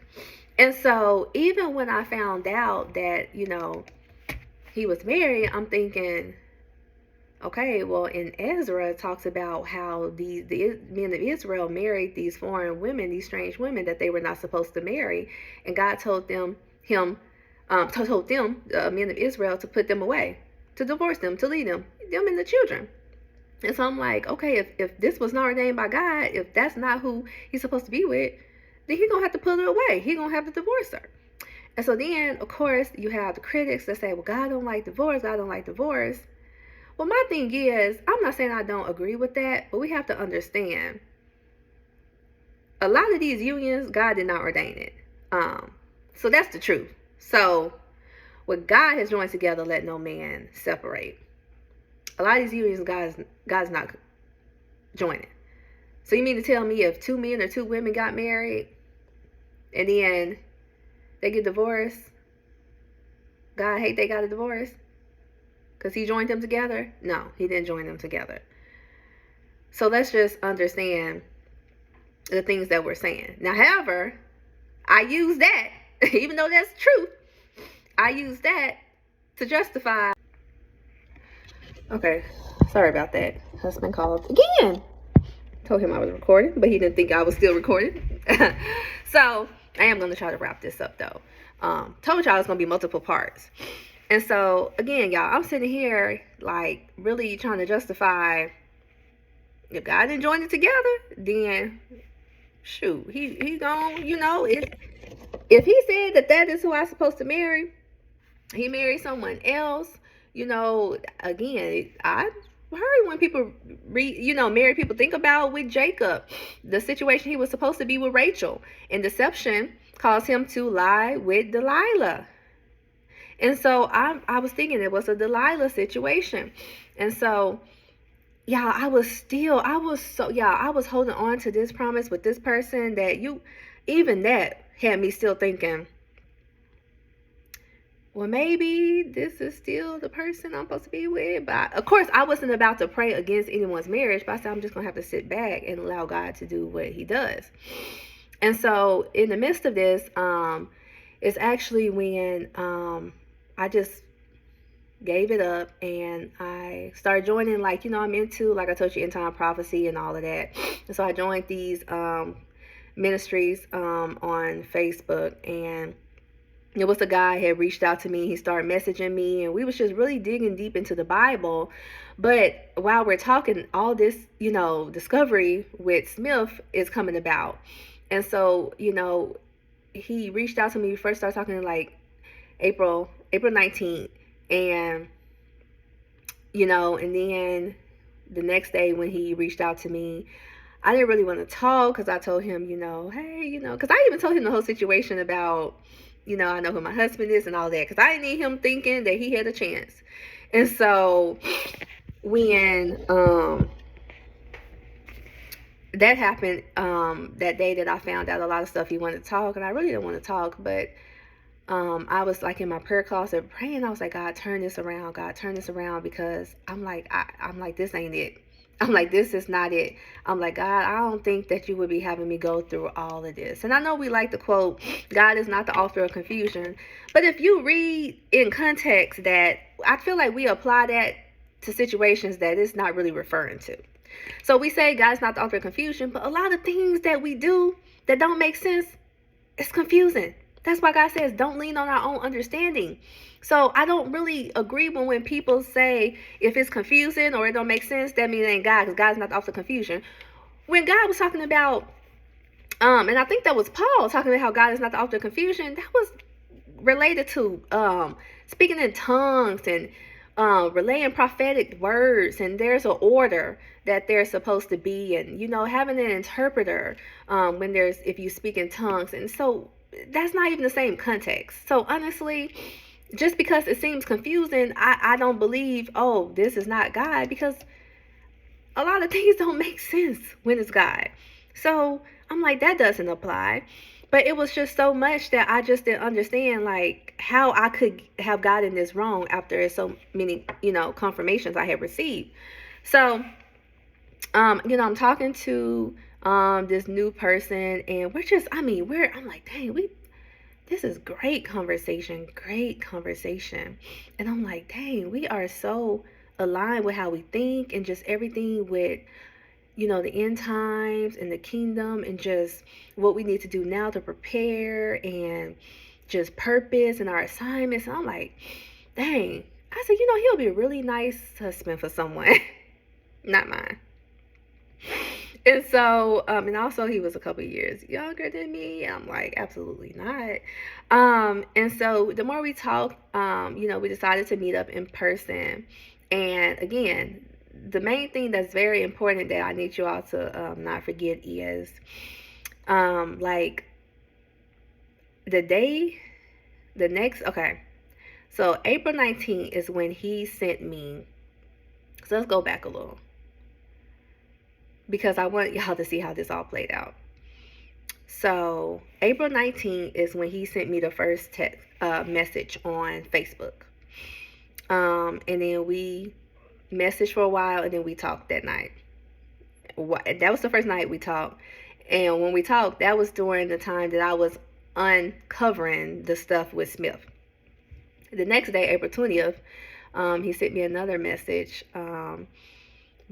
Speaker 1: And so even when I found out that, he was married, I'm thinking, okay, well, in Ezra, it talks about how the men of Israel married these foreign women, these strange women that they were not supposed to marry. And God told the men of Israel, to put them away, to divorce them, to leave them and the children. And so I'm like, okay, if this was not ordained by God, if that's not who he's supposed to be with, then he's going to have to put her away. He's going to have to divorce her. And so then, of course, you have the critics that say, well, God don't like divorce. God don't like divorce. Well, my thing is, I'm not saying I don't agree with that, but we have to understand a lot of these unions, God did not ordain it. So that's the truth. So what God has joined together, let no man separate. A lot of these unions, God's not joining. So you mean to tell me if two men or two women got married and then they get divorced, God hate they got a divorce because he joined them together? No, he didn't join them together. So let's just understand the things that we're saying. Now, however, I use that, even though that's true, I use that to justify. Okay, sorry about that. Husband called again. Told him I was recording, but he didn't think I was still recording. So I am going to try to wrap this up though. Told y'all it's going to be multiple parts. And so again, y'all, I'm sitting here like really trying to justify, if God didn't join it together, then shoot, he gone, you know, if he said that is who I'm supposed to marry, he married someone else, you know. Again, I heard when people read, you know, married people, think about with Jacob, the situation he was supposed to be with Rachel, and deception caused him to lie with Delilah. And so I was thinking it was a Delilah situation. And so yeah, I was holding on to this promise with this person that even that had me still thinking, well, maybe this is still the person I'm supposed to be with. But of course, I wasn't about to pray against anyone's marriage, but I said I'm just going to have to sit back and allow God to do what he does. And so in the midst of this, it's actually when I just gave it up and I started joining, like, you know, I'm into, like I told you, end time prophecy and all of that. And so I joined these ministries on Facebook, and it was a guy had reached out to me. He started messaging me, and we was just really digging deep into the Bible. But while we're talking, all this, you know, discovery with Smith is coming about. And so, you know, he reached out to me. We first started talking like April 19th. And, you know, and then the next day when he reached out to me, I didn't really want to talk because I told him, you know, hey, you know, because I even told him the whole situation about, you know, I know who my husband is and all that, because I didn't need him thinking that he had a chance. And so when that happened, that day that I found out a lot of stuff, he wanted to talk, and I really didn't want to talk, but I was like in my prayer closet praying. I was like, God, turn this around. God, turn this around, because I'm like, this ain't it. I'm like, this is not it. I'm like, God, I don't think that you would be having me go through all of this. And I know we like to quote, God is not the author of confusion. But if you read in context, that I feel like we apply that to situations that it's not really referring to. So we say God's not the author of confusion, but a lot of things that we do that don't make sense, it's confusing. That's why God says, don't lean on our own understanding. So I don't really agree when people say if it's confusing or it don't make sense, that means it ain't God, because God's not the author of confusion. When God was talking about, and I think that was Paul talking about how God is not the author of confusion, that was related to speaking in tongues and relaying prophetic words, and there's an order that they're supposed to be, and, you know, having an interpreter when if you speak in tongues. And so that's not even the same context. So honestly, just because it seems confusing, I don't believe, oh, this is not God, because a lot of things don't make sense when it's God. So I'm like, that doesn't apply. But it was just so much that I just didn't understand, like, how I could have gotten this wrong after so many, you know, confirmations I had received. So, you know, I'm talking to this new person, and I'm like, dang, this is great conversation. And I'm like, dang, we are so aligned with how we think and just everything with, you know, the end times and the kingdom and just what we need to do now to prepare and just purpose and our assignments. And I'm like, dang, I said, you know, he'll be a really nice husband for someone. not mine. And so, and also he was a couple years younger than me. I'm like, absolutely not. And so the more we talked, we decided to meet up in person. And again, the main thing that's very important that I need you all to not forget is, like the day, the next, okay. So April 19th is when he sent me. So let's go back a little because I want y'all to see how this all played out. So April 19th is when he sent me the first text message on Facebook. And then we messaged for a while, and then we talked that night. That was the first night we talked. And when we talked, that was during the time that I was uncovering the stuff with Smith. The next day, April 20th, he sent me another message.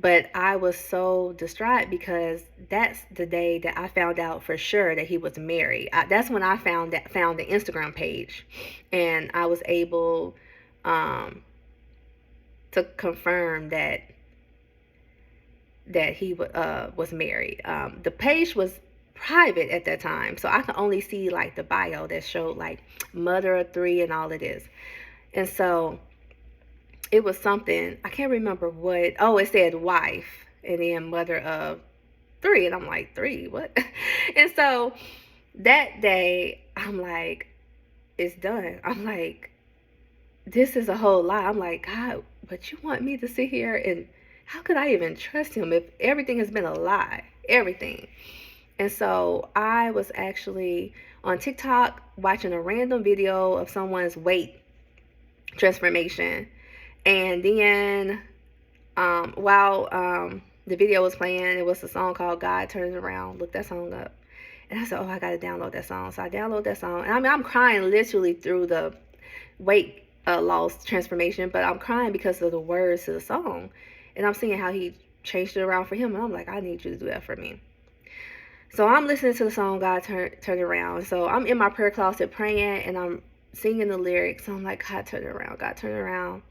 Speaker 1: But I was so distraught because that's the day that I found out for sure that he was married. That's when I found the Instagram page, and I was able to confirm that he was married. The page was private at that time, so I could only see like the bio that showed like mother of 3 and all of this, and so it was something, I can't remember what. Oh, it said wife and then mother of 3, and I'm like, 3, what? And so that day I'm like, it's done. I'm like, this is a whole lie. I'm like, God, but you want me to sit here, and how could I even trust him if everything has been a lie? Everything. And so I was actually on TikTok watching a random video of someone's weight transformation. And then while the video was playing, it was a song called God Turns Around. Look that song up. And I said, oh, I got to download that song. So I downloaded that song. And I mean, I'm crying literally through the weight loss transformation, but I'm crying because of the words to the song. And I'm seeing how he changed it around for him. And I'm like, I need you to do that for me. So I'm listening to the song God Turn Around. So I'm in my prayer closet praying, and I'm singing the lyrics. So I'm like, God turn around, God turn around.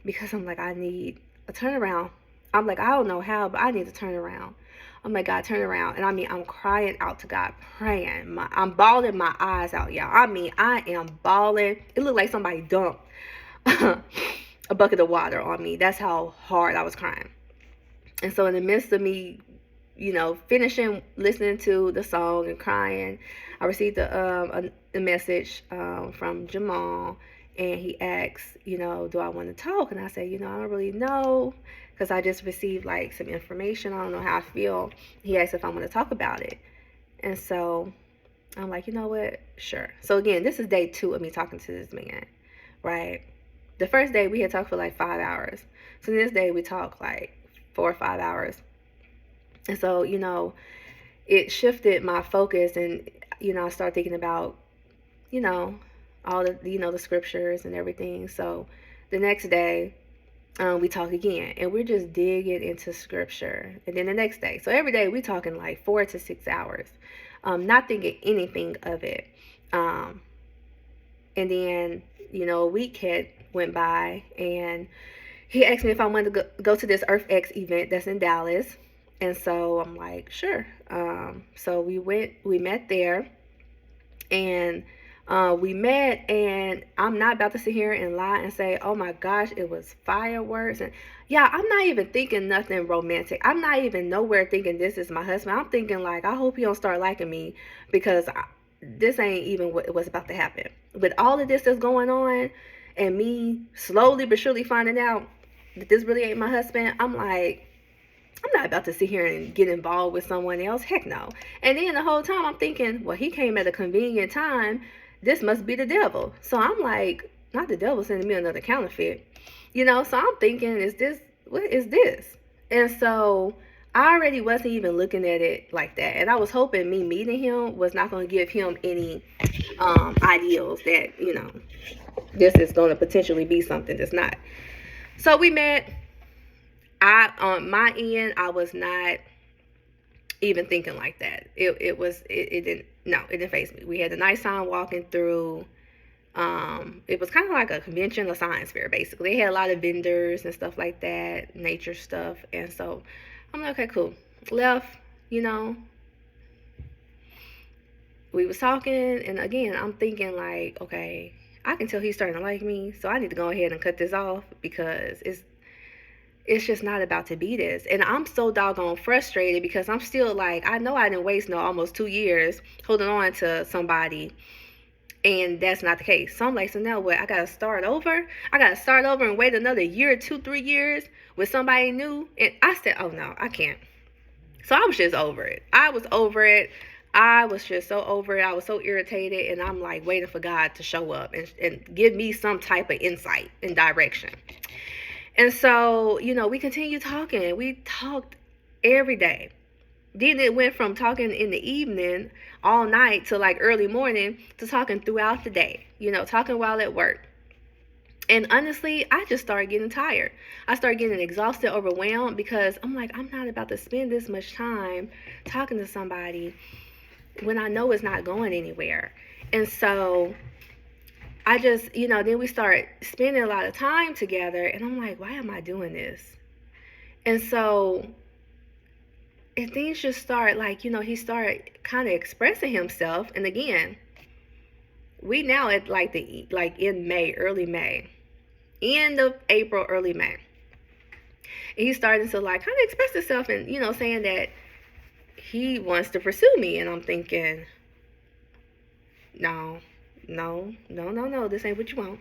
Speaker 1: Because I'm like, I need a turnaround. I'm like, I don't know how, but I need a turnaround. I'm like, God, turn around. And I mean, I'm crying out to God, praying. I'm bawling my eyes out, y'all. I mean, I am bawling. It looked like somebody dumped a bucket of water on me. That's how hard I was crying. And so in the midst of me, finishing listening to the song and crying, I received a message from Jamal, and he asked, do I want to talk? And I said, I don't really know, because I just received like some information. I don't know how I feel. He asked if I want to talk about it. And so I'm like, you know what? Sure. So again, this is day 2 of me talking to this man, right? The first day we had talked for like 5 hours. So this day we talked like 4 or 5 hours. And so, it shifted my focus, and, I started thinking about, all the, the scriptures and everything. So the next day, we talk again, and we're just digging into scripture. And then the next day, so every day we talking like 4 to 6 hours, not thinking anything of it. And then, a week had went by, and he asked me if I wanted to go to this Earth X event that's in Dallas. And so I'm like, sure. So we met there, and we met, and I'm not about to sit here and lie and say, oh my gosh, it was fireworks. And yeah, I'm not even thinking nothing romantic. I'm not even nowhere thinking this is my husband. I'm thinking like, I hope he don't start liking me, because this ain't even what was about to happen. With all of this that's going on, and me slowly but surely finding out that this really ain't my husband, I'm like, I'm not about to sit here and get involved with someone else. Heck no. And then the whole time I'm thinking, well, he came at a convenient time. This must be the devil. So I'm like, not the devil sending me another counterfeit. So I'm thinking, what is this? And so I already wasn't even looking at it like that. And I was hoping me meeting him was not going to give him any ideals that, this is going to potentially be something that's not. So we met. On my end, I was not even thinking like that. It didn't faze me. We had a nice time walking through It was kind of like a convention, a science fair, basically. They had a lot of vendors and stuff like that, nature stuff. And so I'm like, okay, cool. Left, you know, we was talking, and again, I'm thinking like, okay, I can tell he's starting to like me, so I need to go ahead and cut this off because it's just not about to be this. And I'm so doggone frustrated because I'm still like, I know I didn't waste no almost 2 years holding on to somebody, and that's not the case. So I'm like, so now what? I gotta start over. I gotta start over and wait another year, 2, 3 years with somebody new. And I said, oh no, I can't. So I was just over it. I was over it. I was just so over it. I was so irritated, and I'm like waiting for God to show up and give me some type of insight and direction. And so, we continued talking. We talked every day. Then it went from talking in the evening all night to like early morning to talking throughout the day, talking while at work. And honestly, I just started getting tired. I started getting exhausted, overwhelmed, because I'm like, I'm not about to spend this much time talking to somebody when I know it's not going anywhere. And so I just, then we start spending a lot of time together, and I'm like, why am I doing this? And so, and things just start like, he started kind of expressing himself. And again, we now at like in May, early May, end of April, early May. And he's starting to like kind of express himself and, saying that he wants to pursue me. And I'm thinking, no, this ain't what you want.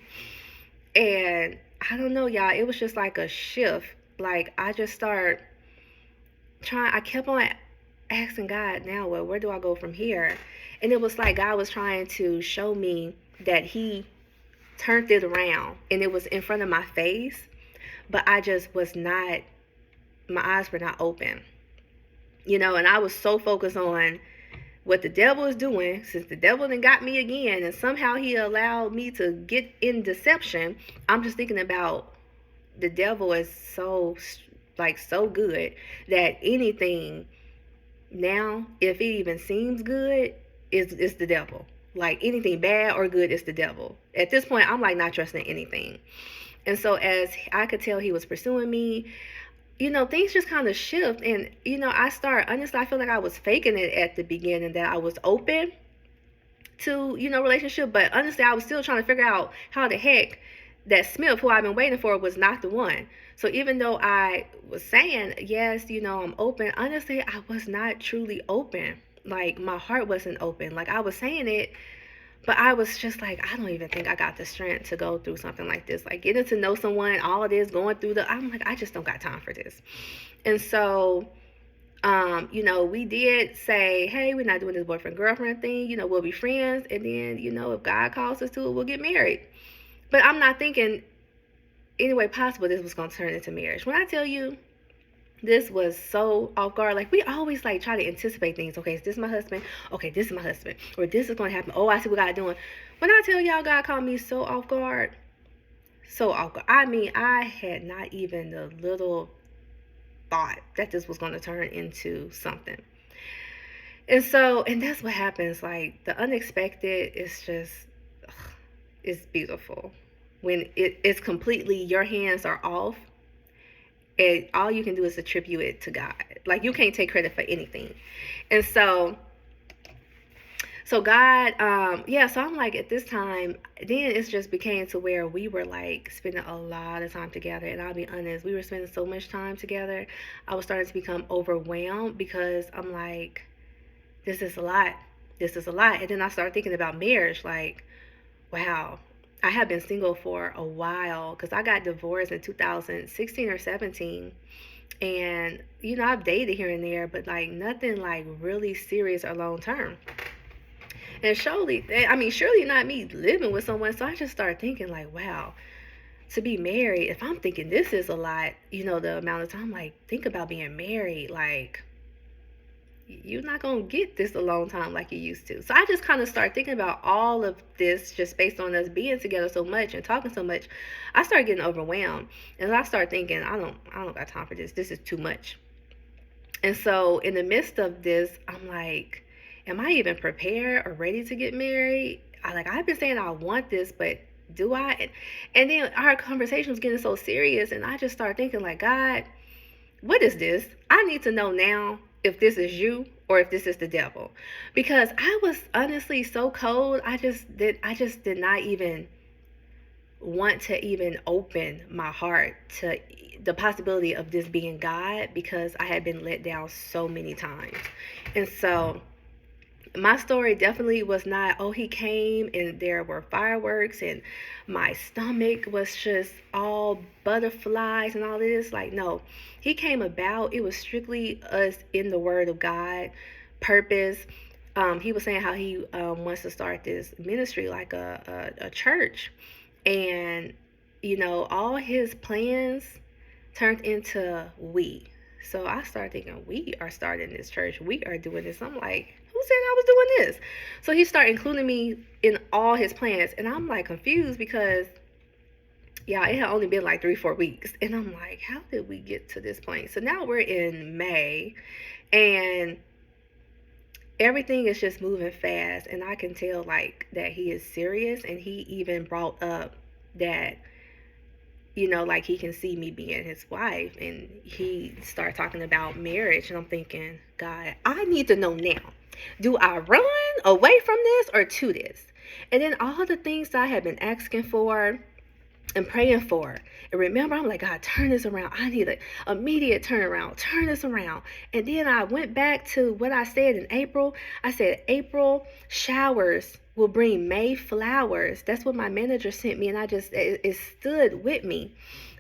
Speaker 1: And I don't know, y'all, it was just like a shift. Like I just started I kept on asking God, now what, where do I go from here? And it was like God was trying to show me that he turned it around, and it was in front of my face, but I just was not, my eyes were not open, and I was so focused on what the devil is doing, since the devil then got me again, and somehow he allowed me to get in deception. I'm just thinking about the devil is so good that anything now, if it even seems good, is the devil. Like anything bad or good is the devil. At this point, I'm like not trusting anything. And so as I could tell he was pursuing me, things just kind of shift. And, honestly, I feel like I was faking it at the beginning, that I was open to, relationship. But honestly, I was still trying to figure out how the heck that Smith, who I've been waiting for, was not the one. So even though I was saying, yes, I'm open, honestly, I was not truly open. Like my heart wasn't open. Like I was saying it, but I was just like, I don't even think I got the strength to go through something like this. Like getting to know someone, all of this, going through I'm like, I just don't got time for this. And so, we did say, hey, we're not doing this boyfriend-girlfriend thing. We'll be friends. And then, if God calls us to it, we'll get married. But I'm not thinking any way possible this was going to turn into marriage. When I tell you, this was so off guard. Like we always like try to anticipate things. Okay, is this my husband? Okay, this is my husband. Or this is going to happen. Oh, I see what God doing. When I tell y'all, God caught me so off guard. So off guard. I mean, I had not even the little thought that this was going to turn into something. And so, and that's what happens. Like the unexpected is just, it's beautiful. When it's completely, your hands are off, and all you can do is attribute it to God. Like you can't take credit for anything. And so God, so I'm like, at this time, then it just became to where we were like spending a lot of time together. And I'll be honest, we were spending so much time together, I was starting to become overwhelmed, because I'm like, this is a lot. And then I started thinking about marriage, like, wow, I have been single for a while, because I got divorced in 2016 or 17. And, I've dated here and there, but like nothing like really serious or long term. And surely not me living with someone. So I just started thinking like, wow, to be married, if I'm thinking this is a lot, the amount of time, like think about being married, like you're not going to get this a long time like you used to. So I just kind of started thinking about all of this just based on us being together so much and talking so much. I started getting overwhelmed, and I started thinking, I don't got time for this. This is too much. And so in the midst of this, I'm like, am I even prepared or ready to get married? I've been saying I want this, but do I? And then our conversation was getting so serious, and I just started thinking, like, God, what is this? I need to know now if this is you or if this is the devil, because I was honestly so cold. I just did not even want to even open my heart to the possibility of this being God, because I had been let down so many times. And so my story definitely was not, oh, he came and there were fireworks and my stomach was just all butterflies and all this. Like, no, he came about. It was strictly us in the Word of God, purpose. He was saying how he wants to start this ministry, like a church. And, all his plans turned into we. So I started thinking, we are starting this church. We are doing this. I'm like, who said I was doing this? So he started including me in all his plans. And I'm like confused because, yeah, it had only been like 3-4 weeks. And I'm like, how did we get to this point? So now we're in May and everything is just moving fast. And I can tell like that he is serious. And he even brought up that, like he can see me being his wife, and he started talking about marriage, and I'm thinking, God, I need to know now. Do I run away from this or to this? And then all the things I had been asking for and praying for. And remember, I'm like, God, turn this around. I need an immediate turnaround. Turn this around. And then I went back to what I said in April. I said, April showers will bring May flowers. That's what my manager sent me. And it stood with me.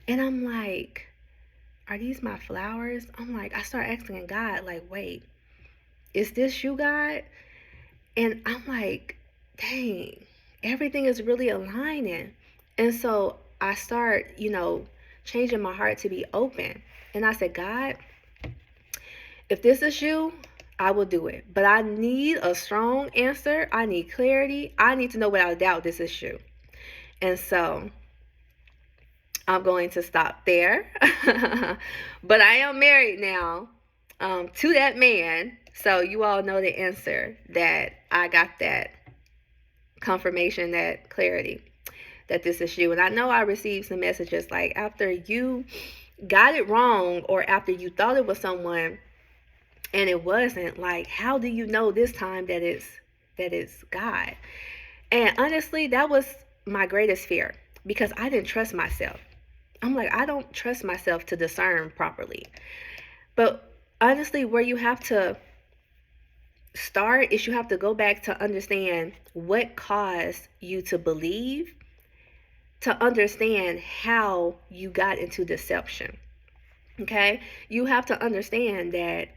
Speaker 1: And I'm like, are these my flowers? I'm like, I start asking God, like, wait, is this you, God? And I'm like, dang, everything is really aligning. And so I start, changing my heart to be open. And I said, God, if this is you, I will do it. But I need a strong answer. I need clarity. I need to know without a doubt this is you. And so I'm going to stop there. But I am married now to that man. So you all know the answer, that I got that confirmation, that clarity, that this is you. And I know I received some messages like, after you got it wrong or after you thought it was someone and it wasn't, like, how do you know this time that it's God? And honestly, that was my greatest fear, because I didn't trust myself. I'm like, I don't trust myself to discern properly. But honestly, where you have to start is you have to go back to understand what caused you to believe, to understand how you got into deception. Okay? You have to understand that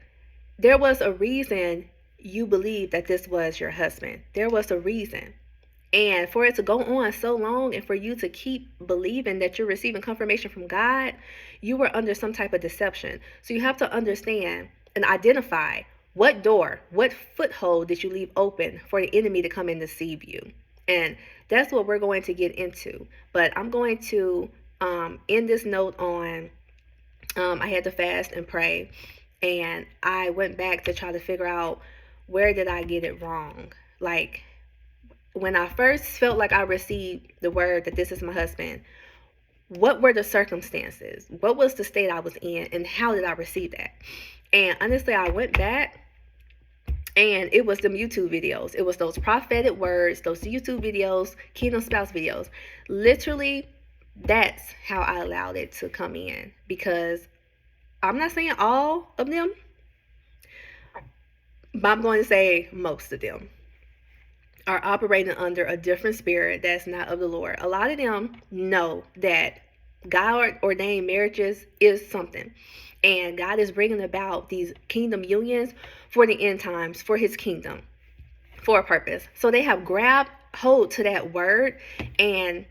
Speaker 1: there was a reason you believed that this was your husband. There was a reason. And for it to go on so long and for you to keep believing that you're receiving confirmation from God, you were under some type of deception. So you have to understand and identify what door, what foothold did you leave open for the enemy to come and deceive you. And that's what we're going to get into. But I'm going to end this note on, I had to fast and pray. And I went back to try to figure out, where did I get it wrong? Like, when I first felt like I received the word that this is my husband, what were the circumstances? What was the state I was in? And how did I receive that? And honestly, I went back, and it was them YouTube videos. It was those prophetic words, those YouTube videos, Kingdom Spouse videos. Literally, that's how I allowed it to come in. Because I'm not saying all of them, but I'm going to say most of them are operating under a different spirit that's not of the Lord. A lot of them know that God ordained marriages is something. And God is bringing about these kingdom unions for the end times, for his kingdom, for a purpose. So they have grabbed hold to that word, and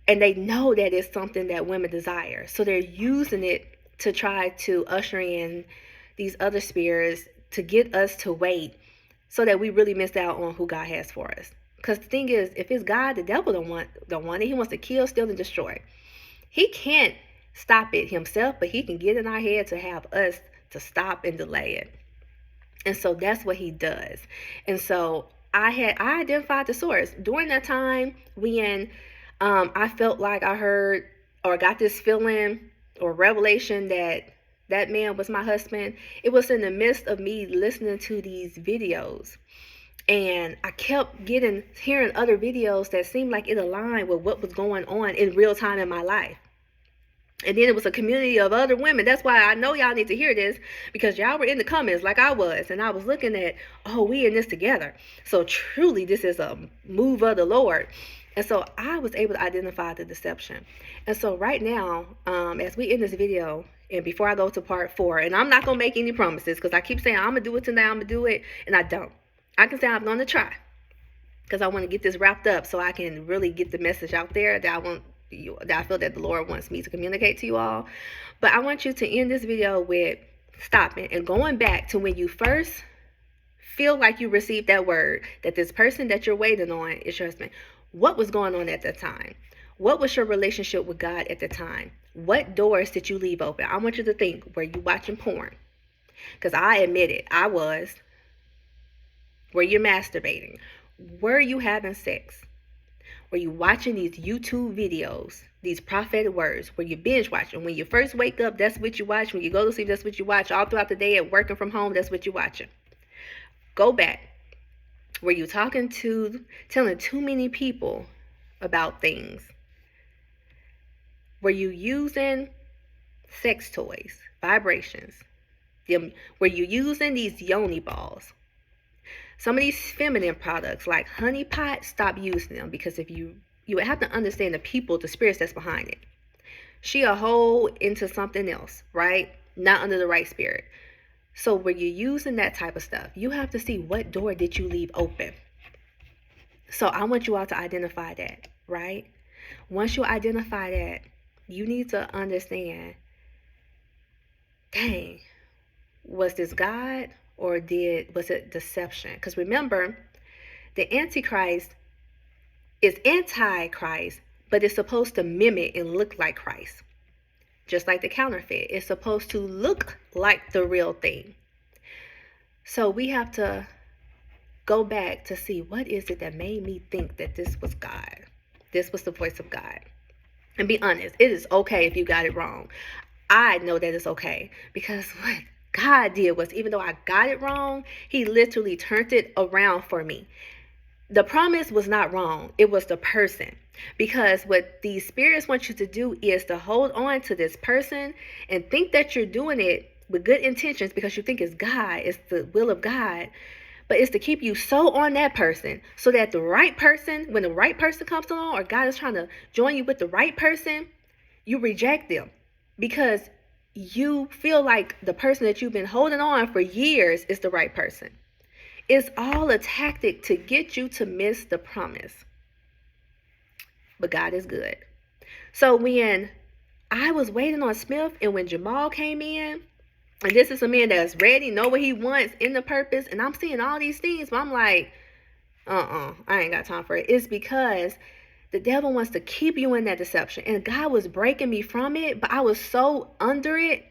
Speaker 1: they know that it's something that women desire. So they're using it to try to usher in these other spirits to get us to wait, so that we really miss out on who God has for us. Because the thing is, if it's God, the devil don't want it. He wants to kill, steal, and destroy. He can't stop it himself, but he can get in our head to have us to stop and delay it. And so that's what he does. And so I identified the source during that time when I felt like I heard or got this feeling or revelation that that man was my husband. It was in the midst of me listening to these videos, and I kept hearing other videos that seemed like it aligned with what was going on in real time in my life. And then it was a community of other women. That's why I know y'all need to hear this, because y'all were in the comments like I was. And I was looking at, oh, we in this together. So truly, this is a move of the Lord. And so I was able to identify the deception. And so right now, as we end this video, and before I go to part 4, and I'm not going to make any promises, because I keep saying I'm going to do it tonight, I'm going to do it, and I don't. I can say I'm going to try, because I want to get this wrapped up so I can really get the message out there that I feel that the Lord wants me to communicate to you all. But I want you to end this video with stopping and going back to when you first feel like you received that word that this person that you're waiting on is your husband. What was going on at the time? What was your relationship with God at the time? What doors did you leave open? I want you to think, were you watching porn? Because I admit it, I was. Were you masturbating? Were you having sex? Were you watching these YouTube videos, these prophetic words? Were you binge watching? When you first wake up, that's what you watch. When you go to sleep, that's what you watch. All throughout the day at working from home, that's what you're watching. Go back. Were you telling too many people about things? Were you using sex toys, vibrations? Were you using these yoni balls? Some of these feminine products like honey pot, stop using them, because if you would have to understand the spirits that's behind it. She a whole into something else, right? Not under the right spirit. So when you're using that type of stuff, you have to see what door did you leave open. So I want you all to identify that, right? Once you identify that, you need to understand, dang, was this God? Or was it deception? Because remember, the Antichrist is anti-Christ, but it's supposed to mimic and look like Christ. Just like the counterfeit, it's supposed to look like the real thing. So we have to go back to see, what is it that made me think that this was God? This was the voice of God. And be honest, it is okay if you got it wrong. I know that it's okay, because what God did was, even though I got it wrong, he literally turned it around for me. The promise was not wrong. It was the person. Because what these spirits want you to do is to hold on to this person and think that you're doing it with good intentions because you think it's God, it's the will of God. But it's to keep you so on that person so that the right person, when the right person comes along, or God is trying to join you with the right person, you reject them. Because you feel like the person that you've been holding on for years is the right person. It's all a tactic to get you to miss the promise. But God is good. So when I was waiting on Smith, and when Jamal came in, and this is a man that's ready, know what he wants in the purpose, and I'm seeing all these things, but I'm like, I ain't got time for it. It's because the devil wants to keep you in that deception. And God was breaking me from it, but I was so under it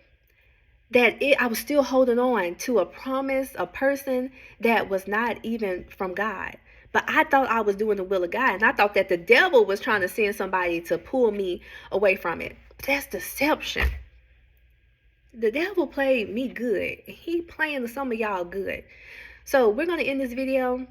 Speaker 1: that I was still holding on to a promise, a person that was not even from God. But I thought I was doing the will of God. And I thought that the devil was trying to send somebody to pull me away from it. But that's deception. The devil played me good. He playing some of y'all good. So we're going to end this video.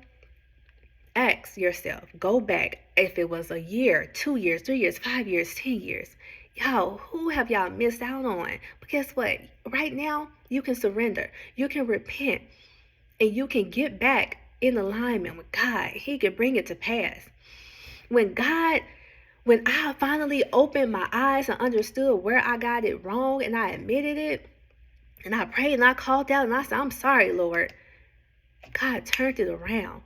Speaker 1: Ask yourself, go back, if it was a year, 2 years, 3 years, 5 years, 10 years. Y'all, who have y'all missed out on? But guess what? Right now, you can surrender. You can repent. And you can get back in alignment with God. He can bring it to pass. When I finally opened my eyes and understood where I got it wrong, and I admitted it, and I prayed and I called out and I said, I'm sorry, Lord. God turned it around.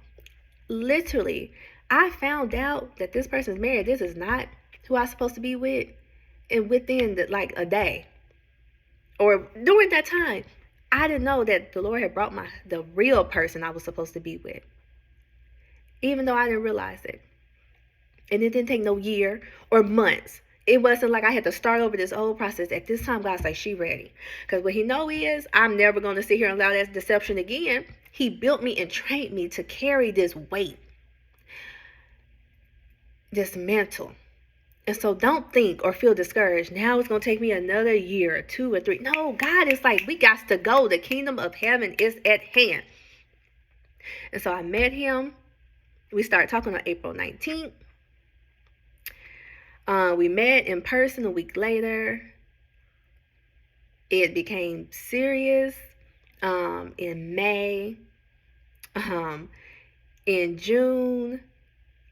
Speaker 1: Literally, I found out that this person's married. This is not who I'm supposed to be with. And within a day, or during that time, I didn't know that the Lord had brought the real person I was supposed to be with. Even though I didn't realize it. And it didn't take no year or months. It wasn't like I had to start over this whole process. At this time, God's like, she ready. Because what he know is, I'm never going to sit here and allow that deception again. He built me and trained me to carry this weight, this mantle. And so don't think or feel discouraged. Now it's going to take me another year or 2 or 3. No, God is like, we got to go. The kingdom of heaven is at hand. And so I met him. We started talking on April 19th. We met in person a week later. It became serious in May. In June,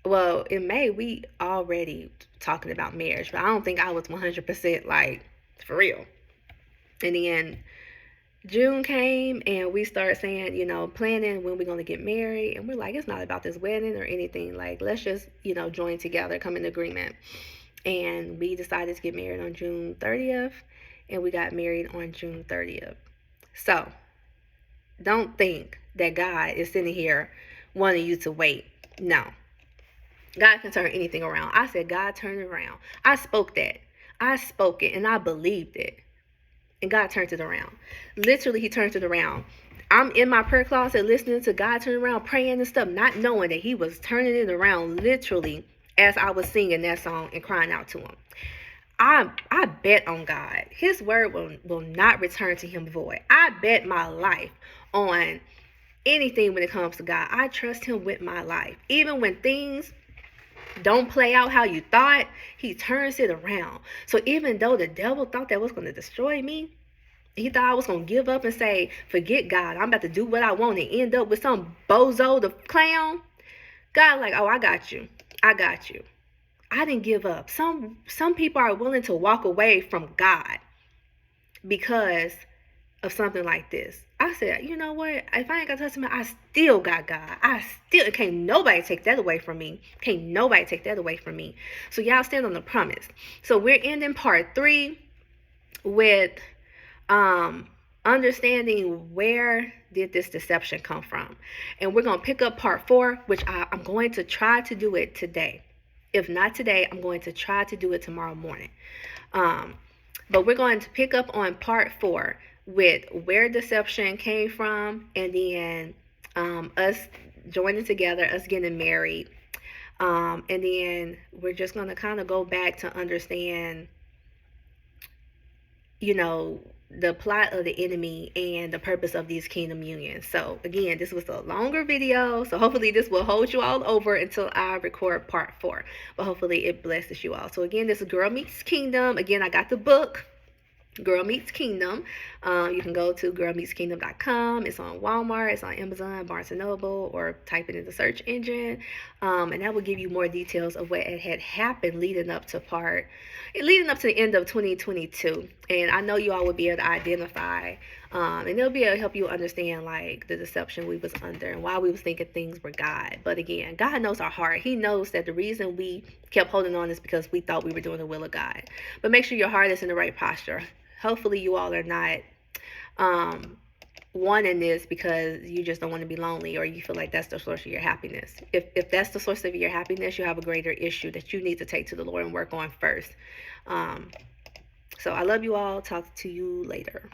Speaker 1: well, in May, we already talking about marriage, but I don't think I was 100% like, for real. And then June came and we started saying, planning when we're going to get married. And we're like, it's not about this wedding or anything. Like, let's just, join together, come in agreement. And we decided to get married on June 30th. And we got married on June 30th. So, don't think that God is sitting here wanting you to wait. No. God can turn anything around. I said, God, turn it around. I spoke that. I spoke it and I believed it. And God turned it around. Literally, he turned it around. I'm in my prayer closet listening to God turn around, praying and stuff, not knowing that he was turning it around literally as I was singing that song and crying out to him. I bet on God. His word will not return to him void. I bet my life on anything when it comes to God. I trust him with my life. Even when things don't play out how you thought, he turns it around. So even though the devil thought that was going to destroy me, he thought I was going to give up and say, forget God, I'm about to do what I want and end up with some bozo the clown. God like, oh, I got you. I got you. I didn't give up. Some people are willing to walk away from God because of something like this. I said, you know what? If I ain't got Testament, I still got God. Can't nobody take that away from me. Can't nobody take that away from me. So y'all stand on the promise. So we're ending part 3 with understanding where did this deception come from. And we're going to pick up part 4, which I'm going to try to do it today. If not today, I'm going to try to do it tomorrow morning. But we're going to pick up on part 4 with where deception came from, and then us joining together, us getting married. And then we're just going to kind of go back to understand, the plot of the enemy and the purpose of these kingdom unions. So again, this was a longer video, so hopefully this will hold you all over until I record part 4, but hopefully it blesses you all. So again, this is Girl Meets Kingdom. Again, I got the book Girl Meets Kingdom. You can go to girlmeetskingdom.com. It's on Walmart, it's on Amazon, Barnes & Noble, or type it in the search engine. And that will give you more details of what had happened leading up to the end of 2022. And I know you all will be able to identify, and it'll be able to help you understand like the deception we was under and why we was thinking things were God. But again, God knows our heart. He knows that the reason we kept holding on is because we thought we were doing the will of God. But make sure your heart is in the right posture. Hopefully you all are not wanting this because you just don't want to be lonely, or you feel like that's the source of your happiness. If that's the source of your happiness, you have a greater issue that you need to take to the Lord and work on first. So I love you all. Talk to you later.